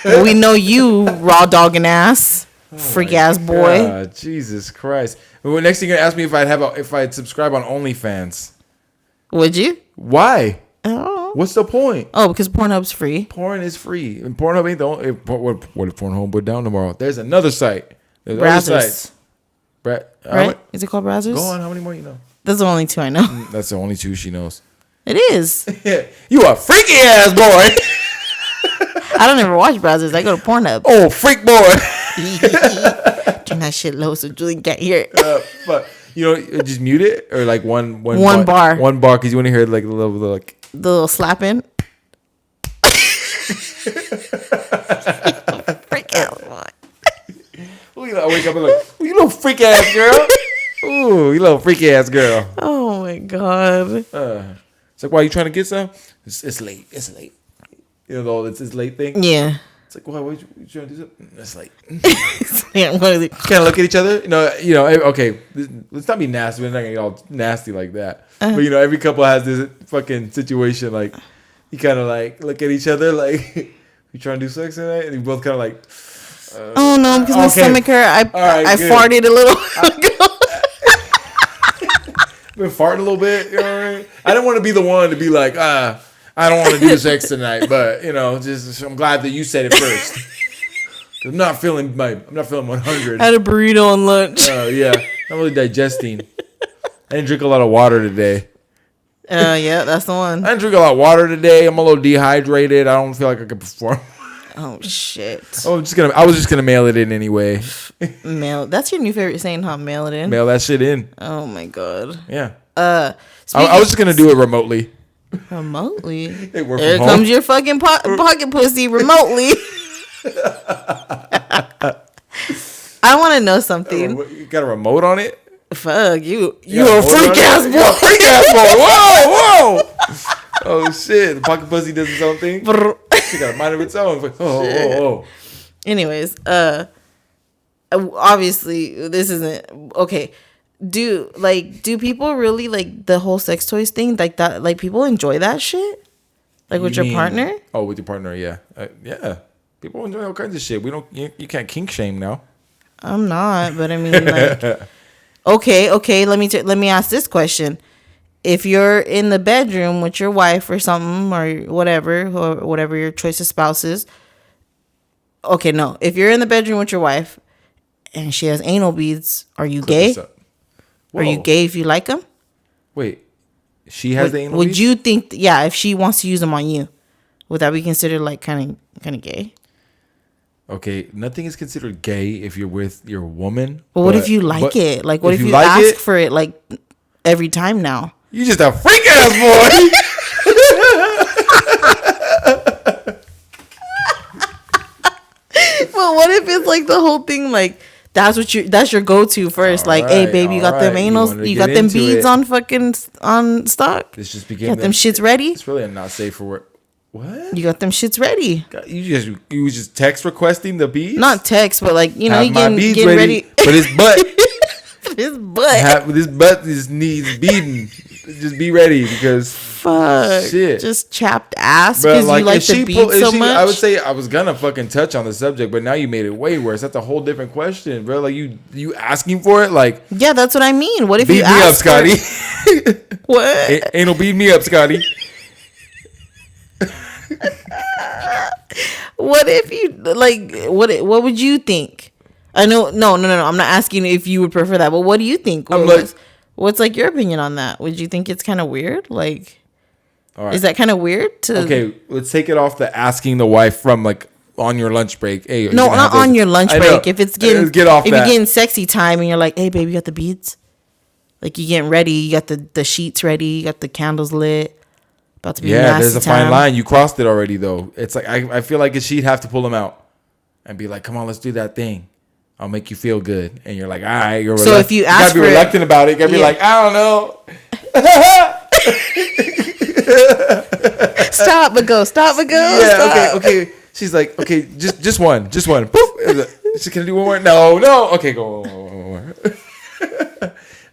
Well, we know you, raw dogging ass, freak ass boy. God, Jesus Christ. Well, next thing you're gonna ask me if I'd subscribe on OnlyFans. Would you? Why? Oh. What's the point? Oh, because Pornhub's free. Porn is free, and Pornhub ain't the only. What if Pornhub put down tomorrow? There's another site. There's other sites. Right? Is it called Brazzers? Go on. How many more you know? That's the only two I know. That's the only two she knows. It is. You a freaky ass boy. I don't ever watch Brazzers. I go to Pornhub. Oh, freak boy. Turn that shit low so Julian can't hear it. But you know, just mute it or like one bar. One bar because you want to hear like the little slapping. Freak ass boy. Ooh, I wake up and like, ooh, you little freak ass girl. Ooh, you little freaky ass girl. Oh my my God. It's like, why are you trying to get some? It's late. It's late. You know, it's this late thing. Yeah. It's like, why are you trying to do something? It's late. Yeah, what is it? Kind of look at each other. You know. Okay, let's not be nasty. We're not gonna get all nasty like that. But you know, every couple has this fucking situation. Like, you kind of like look at each other. Like, you trying to do sex tonight, and you both kind of like. Oh no, because my stomach hurt. I farted a little. Been farting a little bit. You know what I mean? I didn't want to be the one to be like, I don't want to do sex tonight, but you know, just I'm glad that you said it first. I'm not feeling 100. I had a burrito on lunch. Yeah, not really digesting. I didn't drink a lot of water today. Yeah, that's the one. I didn't drink a lot of water today. I'm a little dehydrated. I don't feel like I can perform. Oh shit! I was just gonna mail it in anyway. Mail. That's your new favorite saying, huh? Mail it in. Mail that shit in. Oh my God. Yeah. I was just gonna do it remotely. Remotely. There comes your fucking pocket pussy remotely. I want to know something. You got a remote on it? Fuck you! You a freak ass boy. Freak ass boy! Whoa! Oh shit! The pocket pussy does its own thing. She got a mind of its own. Like, oh. Anyways, obviously this isn't okay. Do people really like the whole sex toys thing like that? Like people enjoy that shit, like with your partner? Oh, with your partner, yeah, yeah. People enjoy all kinds of shit. We don't. You can't kink shame now. I'm not, but I mean, like, okay. Let me ask this question: if you're in the bedroom with your wife or something or whatever your choice of spouse is, okay, no. If you're in the bedroom with your wife and she has anal beads, are you gay? Are you gay if you like them? Wait, she has the anal beads? Would beads? you think? Yeah, if she wants to use them on you, would that be considered like kind of gay? Okay, nothing is considered gay if you're with your woman. Well, what if you like it? Like, what if you ask for it like every time now? You just a freak ass boy. Well, what if it's like the whole thing like that's your go-to first? All like, hey, baby, you got them anals, you got them beads on stock. This just became them shits ready. It's really not safe for work. What? You got them shits ready. You just text requesting the beads? Not text, but like, you know, you getting ready. But his butt. His butt. His butt just needs beating. Just be ready because fuck. Shit. Just chapped ass because like, you like the beads so much. I would say I was gonna fucking touch on the subject, but now you made it way worse. That's a whole different question, bro. Like you asking for it, like yeah, that's what I mean. What if beat you me up, Scotty? What? Ain't no beat me up, Scotty. What if you like? What would you think? I know. No. I'm not asking if you would prefer that, but what do you think? What's like your opinion on that? Would you think it's kind of weird? Like, is that kind of weird? Okay, let's take it off the asking the wife from like on your lunch break. Hey, no, not on your lunch break. If it's getting if you're getting sexy time and you're like, hey, baby, you got the beads. Like you getting ready, you got the sheets ready, you got the candles lit. About to be there's a fine line. You crossed it already, though. It's like I feel like she'd have to pull them out and be like, "Come on, let's do that thing. I'll make you feel good." And you're like, "All right." You're so if you ask, you gotta be reluctant about it. You gotta be like, "I don't know." Stop but go. Yeah. Stop. Okay. She's like, "Okay, just one. Poof. She can do one more. No. Okay, go one more.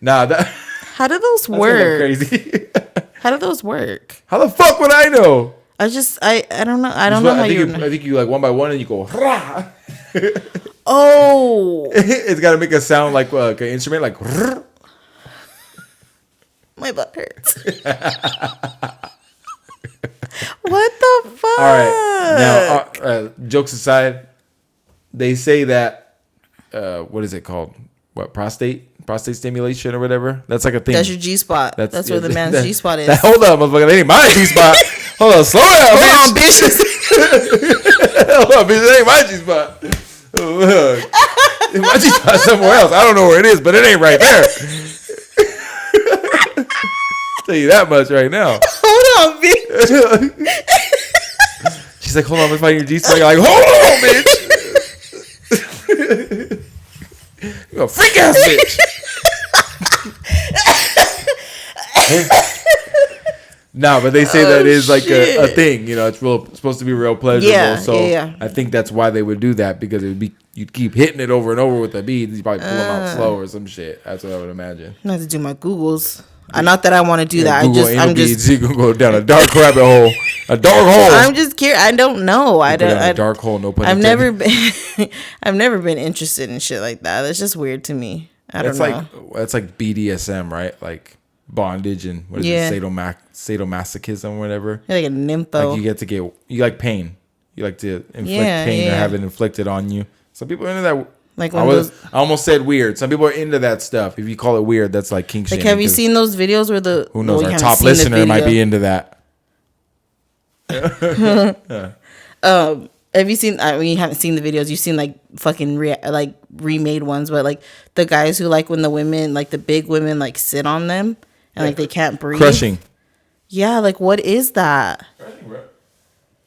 Nah, that. How do those work? Crazy. How do those work? How the fuck would I know? I don't know. I don't know how I think you like one by one and you go. Rah! Oh. It's got to make a sound like an instrument, like. My butt hurts. What the fuck? All right. Now, jokes aside, they say that what is it called? What prostate stimulation or whatever? That's like a thing. That's your G spot. That's where the man's G spot is. Hold up, motherfucker. That ain't my G spot. Hold on, slow down, bitch. Hold on, bitch. Hold on, bitch. That ain't my G spot. My G spot somewhere else. I don't know where it is, but it ain't right there. Tell you that much right now. Hold on, bitch. She's like, hold on, let me find your G spot. You're like, hold on, bitch. You're a freak ass bitch. No, but they say that is like a thing. You know, it's supposed to be real pleasurable. Yeah, so I think that's why they would do that, because it would be, you'd keep hitting it over and over with the beads. You probably pull them out slow or some shit. That's what I would imagine. I have to do my Googles. Not that I want to do that. I'm just you can go down a dark rabbit hole, a dark hole. I'm just curious. I don't know. I don't. A dark hole. No pun I've intended. I've never been interested in shit like that. That's just weird to me. I don't know. That's like BDSM, right? Like bondage and what is it? Sadomasochism, or whatever. You're like a nympho. Like you like pain. You like to inflict pain or have it inflicted on you. Some people are into that. Like I almost said weird. Some people are into that stuff. If you call it weird, that's like kink shaming. Like, have you seen those videos where who knows, our top listener might be into that. Have you seen? I mean, you haven't seen the videos. You've seen like fucking remade ones, but like the guys who like when the women, like the big women, like sit on them and like they can't breathe. Crushing. Yeah, like what is that? Crushing, bro.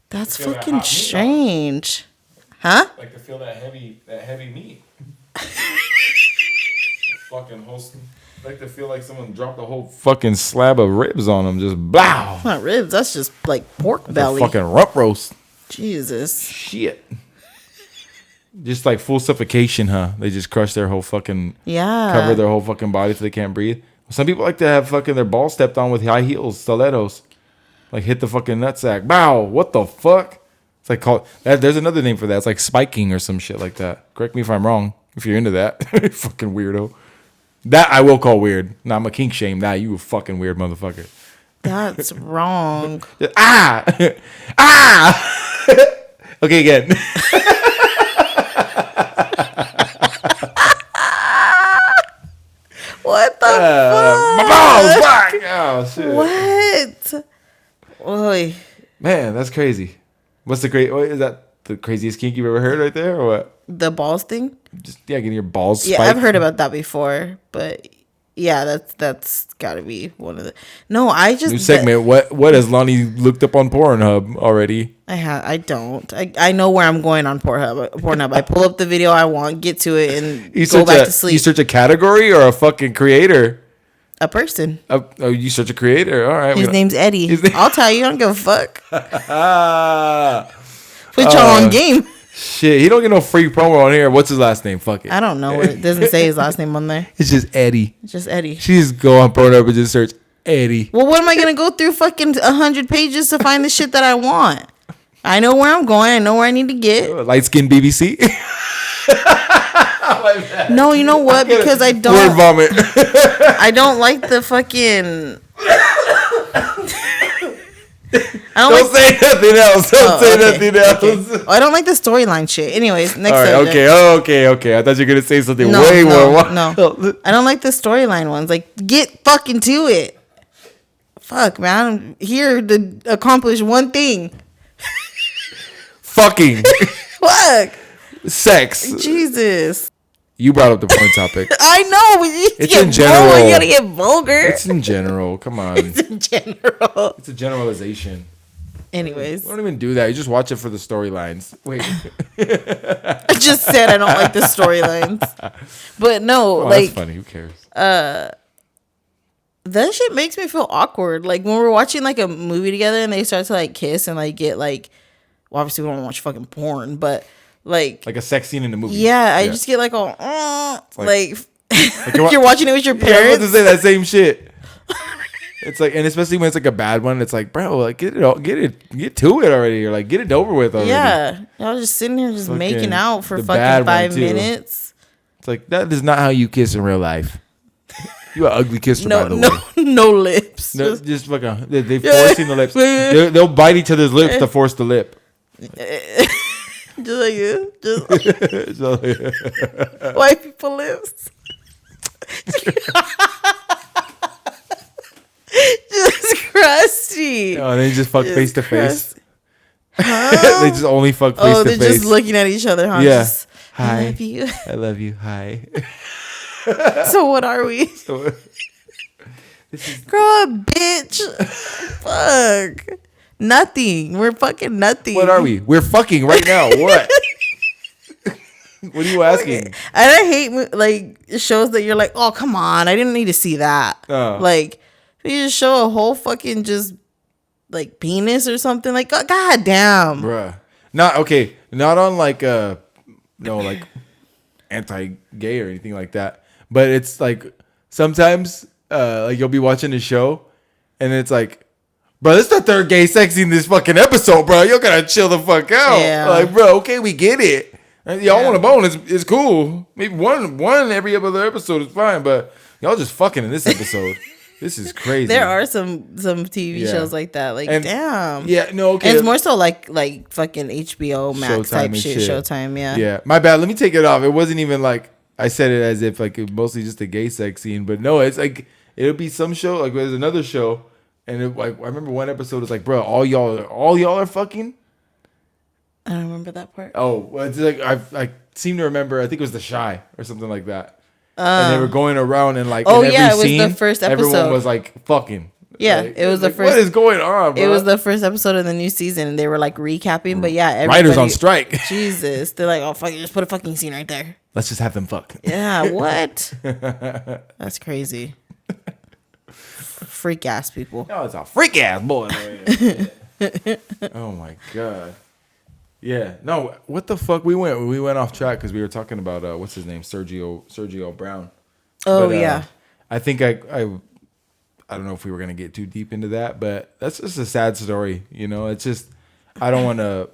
That's fucking strange. Huh? Like to feel that heavy meat. Fucking host. Like to feel like someone dropped a whole fucking slab of ribs on them. Just blow. Not ribs. That's just like pork belly. A fucking rump roast. Jesus. Shit. Just like full suffocation, huh? They just crush their whole fucking cover their whole fucking body so they can't breathe. Some people like to have fucking their balls stepped on with high heels, stilettos. Like hit the fucking nutsack. Bow. What the fuck? It's like called that. There's another name for that. It's like spiking or some shit like that. Correct me if I'm wrong. If you're into that, fucking weirdo. That I will call weird. Nah, I'm a kink shame. Nah, you a fucking weird motherfucker. That's wrong. Okay, again. What the fuck? My balls back. Oh shit. What? Oy. Man, that's crazy. What's the is that the craziest kink you've ever heard right there, or what? The balls thing? Just getting your balls spiked. Yeah, I've heard about that before, but yeah, that's got to be one of the. No, I just new segment. What has Lonnie looked up on Pornhub already? I don't. I know where I'm going on Pornhub. I pull up the video I want, get to it, and go back to sleep. You search a category or a fucking creator? A person. Oh, you search a creator. All right. His name's Eddie. I'll tell you. I don't give a fuck. Put y'all on game. Shit, he don't get no free promo on here. What's his last name? Fuck it. I don't know. It doesn't say his last name on there. It's just Eddie. It's just Eddie. She just go on Pornhub and just search Eddie. Well, what am I gonna go through fucking 100 pages to find the shit that I want? I know where I'm going. I know where I need to get. Light skin BBC. No, you know what? Because I don't. Word vomit. I don't like the fucking. Don't say nothing else. Don't say nothing else. Okay. I don't like the storyline shit. Anyways, next. All right, okay. I thought you were gonna say something way more. No, I don't like the storyline ones. Like, get fucking to it. Fuck, man. I'm here to accomplish one thing. Fucking. Fuck. Sex. Jesus. You brought up the porn topic. I know. But it's in general. You gotta get vulgar. It's in general. Come on. It's in general. It's a generalization. Anyways. We don't even do that. You just watch it for the storylines. Wait. I just said I don't like the storylines. But no, that's funny. Who cares? That shit makes me feel awkward. Like when we're watching like a movie together and they start to like kiss and like get like, well, obviously we don't watch fucking porn, but like a sex scene in the movie. Yeah, I just get like like you're watching it with your parents. Yeah, I was about to say that same shit. It's like, and especially when it's like a bad one, it's like, bro, like get to it already, or like get it over with already. Yeah, I was just sitting here just making out for fucking 5 minutes. It's like that is not how you kiss in real life. You an ugly kisser, by the way. No lips. No, just fucking they forcing the lips. They'll bite each other's lips to force the lip. Just like you. Just white people lips. Just crusty. Oh, they just fuck face to face. They just only fuck face to face. Oh, they're just looking at each other, huh? Yeah. Just, hi. I love you. I love you. Hi. So what are we? Grow up, bitch. Fuck. Nothing. We're fucking nothing. What are we? We're fucking right now. What? What are you asking? And I hate like shows that you're like, oh come on, I didn't need to see that. Like You just show a whole fucking just like penis or something. Like, god damn. Bruh. Not on like no, like anti-gay or anything like that. But it's like sometimes like you'll be watching a show and it's like, bro, this is the third gay sex scene in this fucking episode, bro. You gotta chill the fuck out. Yeah. Like, bro, okay, we get it. Y'all want a bone, it's cool. Maybe one every other episode is fine, but y'all just fucking in this episode. This is crazy. There are some TV shows like that. Like, damn. Yeah, no, okay. And it's more so like fucking HBO Max Showtime type shit. Showtime, yeah. Yeah, my bad. Let me take it off. It wasn't even like I said it as if like it mostly just a gay sex scene, but no, it's like it'll be some show. Like there's another show, and like I remember one episode was like, bro, all y'all are fucking. I don't remember that part. Oh, well, it's like I seem to remember. I think it was The Shy or something like that. And they were going around and like in every scene, it was the first episode. Everyone was like fucking. Yeah, like, it was the first. What is going on, bro? It was the first episode of the new season, and they were like recapping. But yeah, writers on strike. Jesus, they're like, oh fuck, just put a fucking scene right there. Let's just have them fuck. Yeah, what? That's crazy. Freak ass people. Oh, it's a freak ass boy. Oh my god. Yeah. No. What the fuck? We went off track because we were talking about what's his name, Sergio Brown. Oh, but, yeah. I think I don't know if we were gonna get too deep into that, but that's just a sad story. You know, it's just I don't want to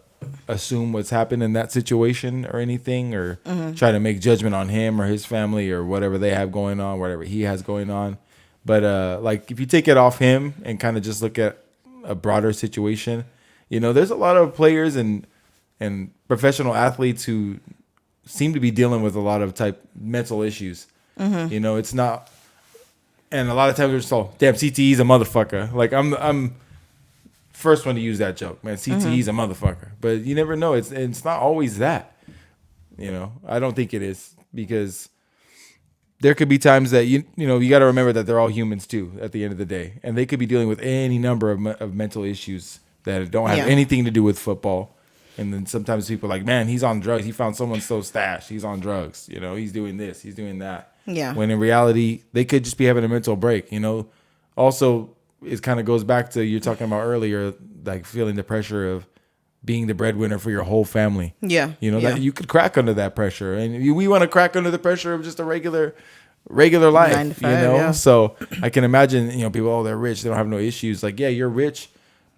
assume what's happened in that situation or anything, or try to make judgment on him or his family or whatever they have going on, whatever he has going on. But like if you take it off him and kind of just look at a broader situation, you know, there's a lot of players and professional athletes who seem to be dealing with a lot of mental issues. You know, it's not, and a lot of times we're just all, damn, CTE's a motherfucker. Like I'm first one to use that joke, man. CTE's a motherfucker, but you never know. It's not always that. You know, I don't think it is, because there could be times that you got to remember that they're all humans too at the end of the day, and they could be dealing with any number of mental issues that don't have anything to do with football. And then sometimes people are like, man, he's on drugs. He found someone so stashed. He's on drugs. You know, he's doing this. He's doing that. Yeah. When in reality, they could just be having a mental break. You know, also it kind of goes back to you're talking about earlier, like feeling the pressure of being the breadwinner for your whole family. Yeah. You know, that you could crack under that pressure, and we want to crack under the pressure of just a regular life. 9 to 5, you know. Yeah. So I can imagine, people, oh, they're rich, they don't have no issues. Like, yeah, you're rich,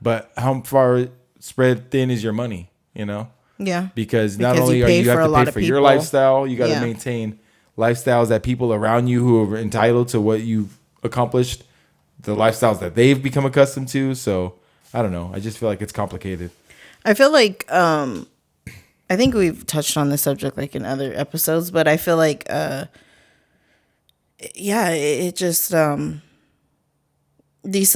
but how far spread thin is your money? You know? Yeah. Because not only are you have to pay for your lifestyle, you got to maintain lifestyles that people around you who are entitled to what you've accomplished, the lifestyles that they've become accustomed to. So I don't know. I just feel like it's complicated. I feel like I think we've touched on this subject like in other episodes, but I feel like it just these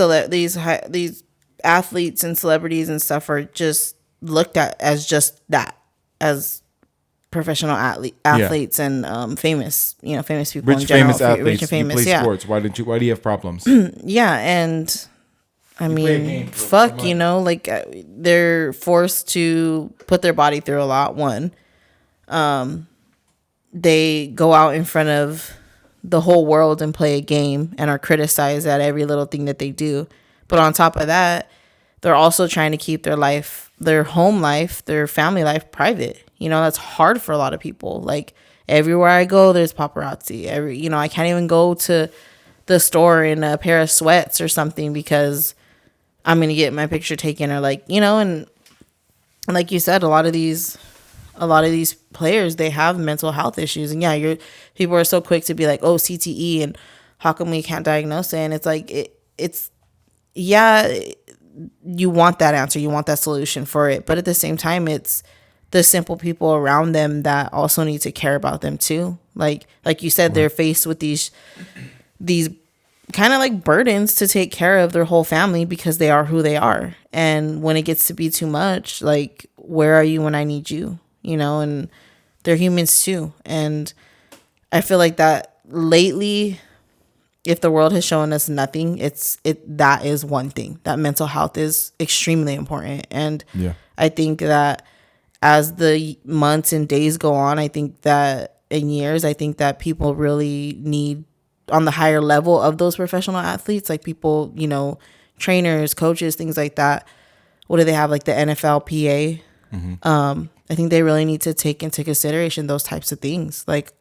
athletes and celebrities and stuff are just looked at as just that, as professional athletes and famous people rich, in general, famous athletes, rich and famous. You play sports. Why do you have problems? Yeah, and I mean, fuck, like they're forced to put their body through a lot. One, they go out in front of the whole world and play a game and are criticized at every little thing that they do. But on top of that, they're also trying to keep their life, their home life, their family life private. That's hard for a lot of people. Like everywhere I go, there's paparazzi. I can't even go to the store in a pair of sweats or something because I'm going to get my picture taken, or and like you said, a lot of these players, they have mental health issues, and people are so quick to be like, oh, CTE, and how come we can't diagnose it? And it's like, you want that answer, you want that solution for it, but at the same time, it's the simple people around them that also need to care about them too. Like you said, they're faced with these kind of like burdens to take care of their whole family because they are who they are. And when it gets to be too much, like, where are you when I need you? And they're humans too. And I feel like that lately, if the world has shown us nothing, that is one thing. That mental health is extremely important. And I think that as the months and days go on, I think that in years, I think that people really need on the higher level of those professional athletes, like people, you know, trainers, coaches, things like that. What do they have? Like the NFLPA. I think they really need to take into consideration those types of things. Like,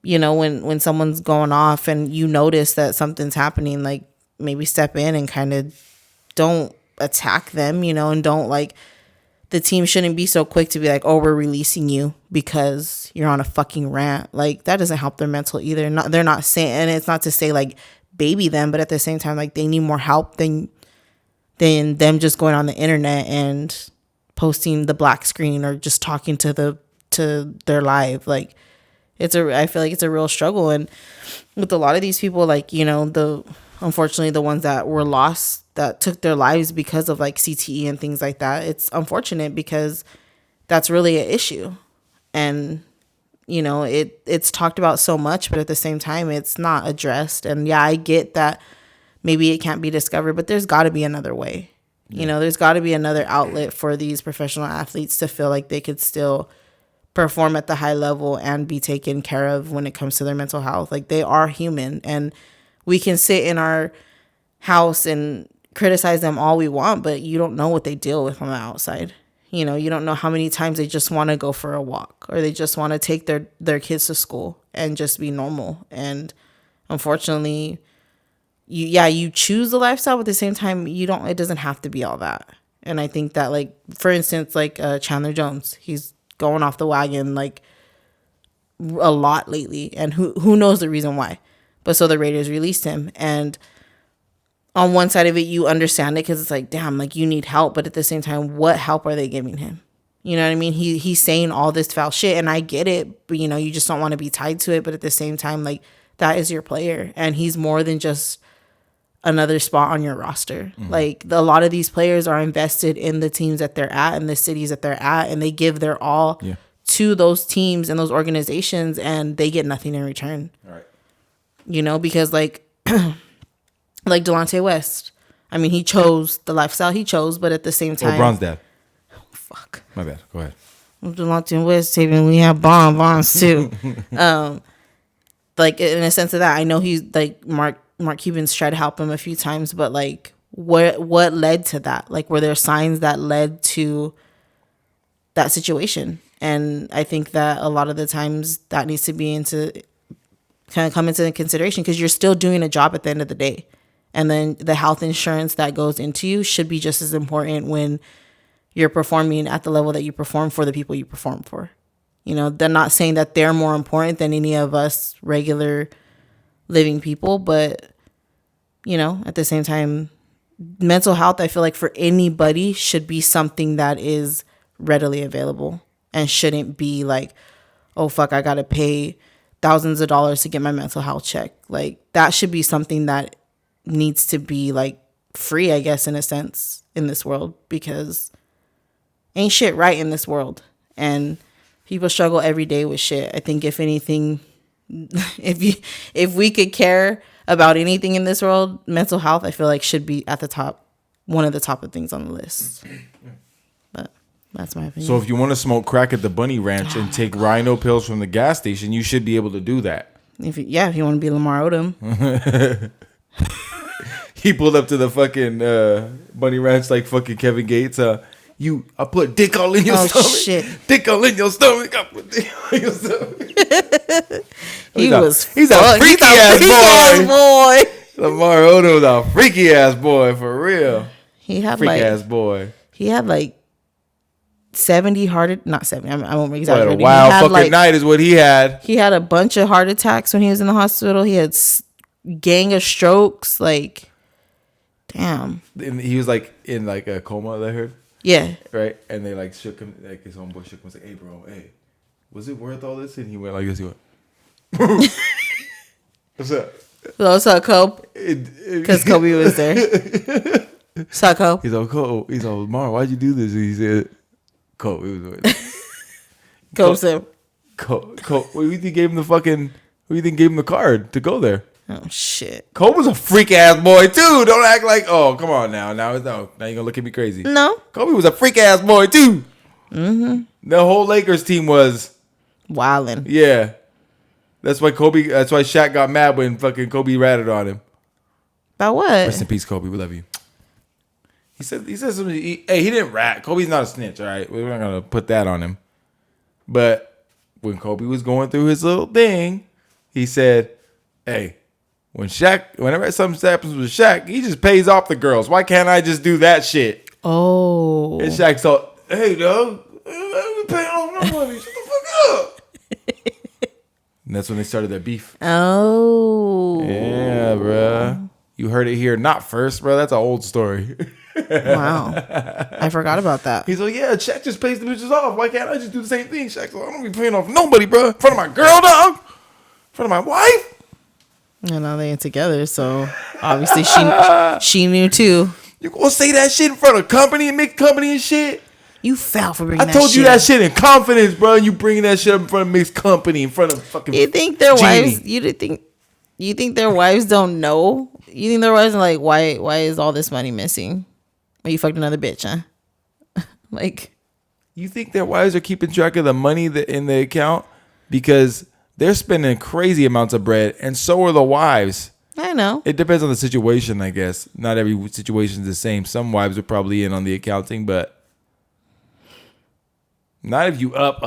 you know, when someone's going off and you notice that something's happening, like maybe step in and kind of don't attack them, you know, and don't like, the team shouldn't be so quick to be like, oh, we're releasing you because you're on a fucking rant. Like that doesn't help their mental either. They're not saying, and it's not to say like baby them, but at the same time, like they need more help than them just going on the internet and posting the black screen or just talking to their live. Like I feel like it's a real struggle. And with a lot of these people, like, you know, unfortunately the ones that were lost, that took their lives because of like CTE and things like that, it's unfortunate because that's really an issue. And, you know, it's talked about so much, but at the same time, it's not addressed. And yeah, I get that maybe it can't be discovered, but there's got to be another way. Yeah. You know, there's got to be another outlet for these professional athletes to feel like they could still perform at the high level and be taken care of when it comes to their mental health. Like they are human, and we can sit in our house and criticize them all we want, but you don't know what they deal with on the outside. You know, you don't know how many times they just want to go for a walk or they just want to take their kids to school and just be normal. And unfortunately, you choose the lifestyle, but at the same time, it doesn't have to be all that. And I think that, like, for instance, like Chandler Jones, he's going off the wagon like a lot lately, and who knows the reason why. But so the Raiders released him, and on one side of it, you understand it because it's like, damn, like you need help. But at the same time, what help are they giving him? You know what I mean? He's saying all this foul shit, and I get it, but you know, you just don't want to be tied to it. But at the same time, like that is your player, and he's more than just another spot on your roster. Mm-hmm. Like a lot of these players are invested in the teams that they're at and the cities that they're at, and they give their all to those teams and those organizations, and they get nothing in return. All right. You know, because like like Delonte West, I mean, he chose the lifestyle he chose, but at the same time, LeBron's dad. Oh, fuck. My bad. Go ahead. Delonte West, even we have Bonds too. Like in a sense of that, I know he's like Mark Cuban's tried to help him a few times, but like what led to that? Like were there signs that led to that situation? And I think that a lot of the times that needs to be come into consideration, because you're still doing a job at the end of the day. And then the health insurance that goes into you should be just as important when you're performing at the level that you perform for the people you perform for. You know, they're not saying that they're more important than any of us regular living people, but, you know, at the same time, mental health, I feel like for anybody should be something that is readily available and shouldn't be like, oh, fuck, I got to pay thousands of dollars to get my mental health checked. Like that should be something that needs to be like free, I guess, in a sense, in this world, because ain't shit right in this world, and people struggle every day with shit. I think if anything, if we could care about anything in this world, mental health, I feel like should be at the top, one of the top of things on the list. But that's my opinion. So if you want to smoke crack at the Bunny Ranch and take Rhino pills from the gas station, you should be able to do that. If you want to be Lamar Odom. He pulled up to the fucking Bunny Ranch like fucking Kevin Gates. I put dick all in your stomach. Shit. Dick all in your stomach. I put dick all in your stomach. He's a freaky ass boy. Lamar Odom was a freaky ass boy for real. He had freaky ass boy. He had like 70 not 70. I won't exaggerate. A wild fucking night is what he had. He had a bunch of heart attacks when he was in the hospital. He had gang of strokes. Like, damn. And he was like in like a coma, I heard. Yeah. Right? And they like shook him, like his homeboy shook him and was like, hey bro, hey, was it worth all this? And he went like this, he went, what's up? What's up, Kobe? Because Kobe was there. What's up, Kobe? He's like, Kobe. He's like, Mar, why'd you do this? And he said, Kobe. He was Kobe said, Kobe. What do you think gave him the fucking, who do you think gave him the card to go there? Oh, shit. Kobe was a freak ass boy, too. Don't act like, oh, come on now. Now you're going to look at me crazy. No. Kobe was a freak ass boy, too. Mm-hmm. The whole Lakers team was wildin'. Yeah. That's why Shaq got mad when fucking Kobe ratted on him. About what? Rest in peace, Kobe. We love you. He said something. He didn't rat. Kobe's not a snitch, all right? We're not gonna put that on him. But when Kobe was going through his little thing, he said, "Hey, whenever something happens with Shaq, he just pays off the girls. Why can't I just do that shit?" Oh. And Shaq's all, "Hey, dog, we paying off no money. Shut the fuck up." And that's when they started their beef. Oh. Yeah, bruh. You heard it here, not first, bro. That's an old story. Wow. I forgot about that. He's like, yeah, Shaq just pays the bitches off. Why can't I just do the same thing? Shaq's like, I don't be paying off nobody, bro. In front of my girl, dog. In front of my wife. You know, they ain't together, so obviously she knew too. You gonna say that shit in front of company and mixed company and shit? You fell for bringing that I told shit. You that shit in confidence, bro. And you bringing that shit up in front of mixed company, in front of fucking You think their Genie. wives, you think their wives don't know? You think their wives are like, why is all this money missing? Or you fucked another bitch, huh? Like, you think their wives are keeping track of the money in the account? Because they're spending crazy amounts of bread, and so are the wives. I know. It depends on the situation, I guess. Not every situation is the same. Some wives are probably in on the accounting, but not if you up,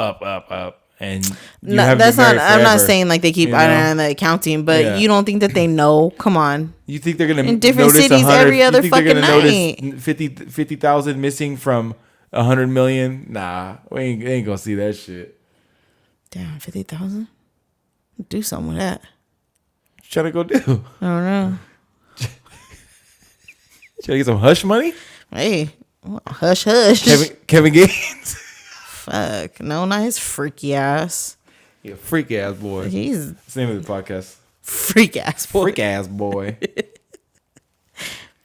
and you have that's been not. married I'm not forever. saying like they keep eye on the accounting, but Yeah. you don't think that they know? Come on. You think they're gonna In different notice cities 100, every other you think they're gonna fucking notice 50,000 missing from 100 million? Nah, we ain't gonna see that shit. Damn, 50,000. Do something with that. What you trying to go do? I don't know. Trying to get some hush money? Hey, hush, hush. Kevin Gaines. Fuck. No, not his freaky ass. You freak ass boy. He's That's the name of the podcast. freak ass boy. Freak ass boy.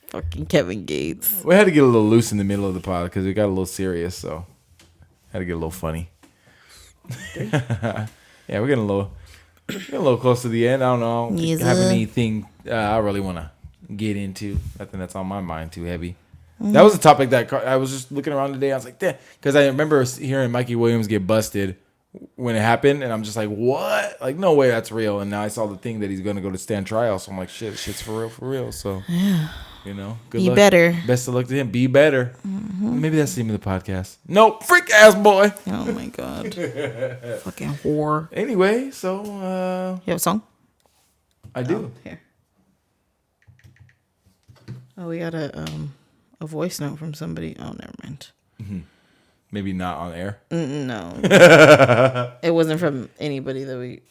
Fucking Kevin Gates. We had to get a little loose in the middle of the pod because it got a little serious, so had to get a little funny. Yeah, we're getting a little close to the end. I don't know. Yes, Have sir. anything I really want to get into? Nothing that's on my mind too heavy. That was a topic that I was just looking around today. I was like, damn, because I remember hearing Mikey Williams get busted when it happened, and I'm just like, what? Like, no way that's real. And now I saw the thing that he's going to go to stand trial, so I'm like, shit's for real. So, Yeah. you know, good Be luck. better. Best of luck to him. Be better. Maybe that's the name of the podcast. Nope, freak ass boy. Oh my god. Fucking whore. Anyway, so You have a song? I do. Here. Oh, we got a voice note from somebody. Oh, never mind. Maybe not on air. No. It wasn't from anybody that we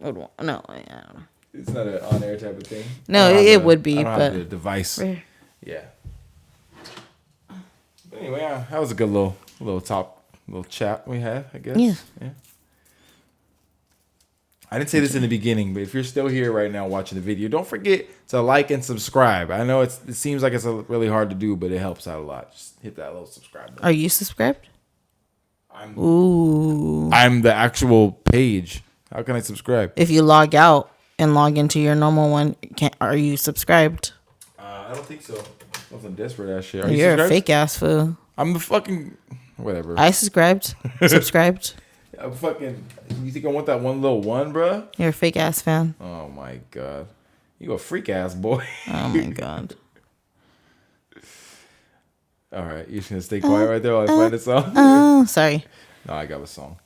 would want. No, I don't know. It's not an on air type of thing. No, I don't have it would be, I don't but have the device. Rare. Yeah. But anyway, that was a good little chat we had, I guess. Yeah. I didn't say this in the beginning, but if you're still here right now watching the video, don't forget to like and subscribe. I know it seems like it's really hard to do, but it helps out a lot. Just hit that little subscribe button. Are you subscribed? Ooh. I'm the actual page. How can I subscribe? If you log out and log into your normal one, are you subscribed? I don't think so. Nothing desperate ass shit. Are You're you a fake ass fool. I'm the fucking whatever. I subscribed. Subscribed. I'm fucking. You think I want that one little one, bruh? You're a fake ass fan. Oh my god, you a freak ass boy. Oh my god. All right, you just gonna stay quiet right there while I find a song? Oh, sorry. No, I got a song.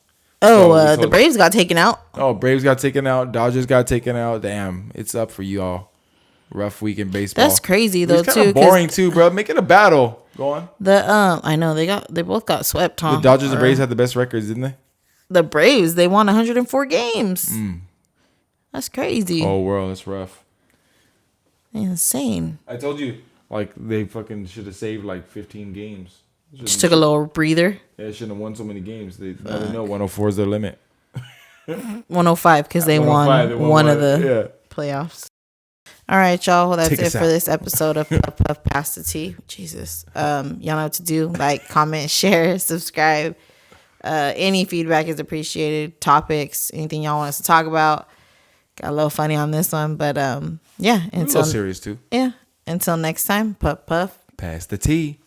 Oh, So we the told- Braves got taken out. Oh, Braves got taken out. Dodgers got taken out. Damn, it's up for you all. Rough week in baseball. That's crazy though It's kind too. of boring too, bro. Make it a battle. Go on. I know they both got swept. Huh? The Dodgers and Braves had the best records, didn't they? The Braves, they won 104 games. That's crazy. Oh, world, that's rough. Insane. I told you, like they fucking should have saved like 15 games. Just took a little breather. Yeah, they shouldn't have won so many games. They know 104 is their limit. 105 because they won 105, they won one of the yeah. playoffs. All right, y'all. Well, that's Take it us for out. this episode of Puff Puff Past the Tea. Jesus. Y'all know what to do. Like, comment, share, subscribe. Any feedback is appreciated. Topics, anything y'all want us to talk about. Got a little funny on this one, but yeah. A little serious too. Yeah. Until next time, Puff Puff. Pass the tea.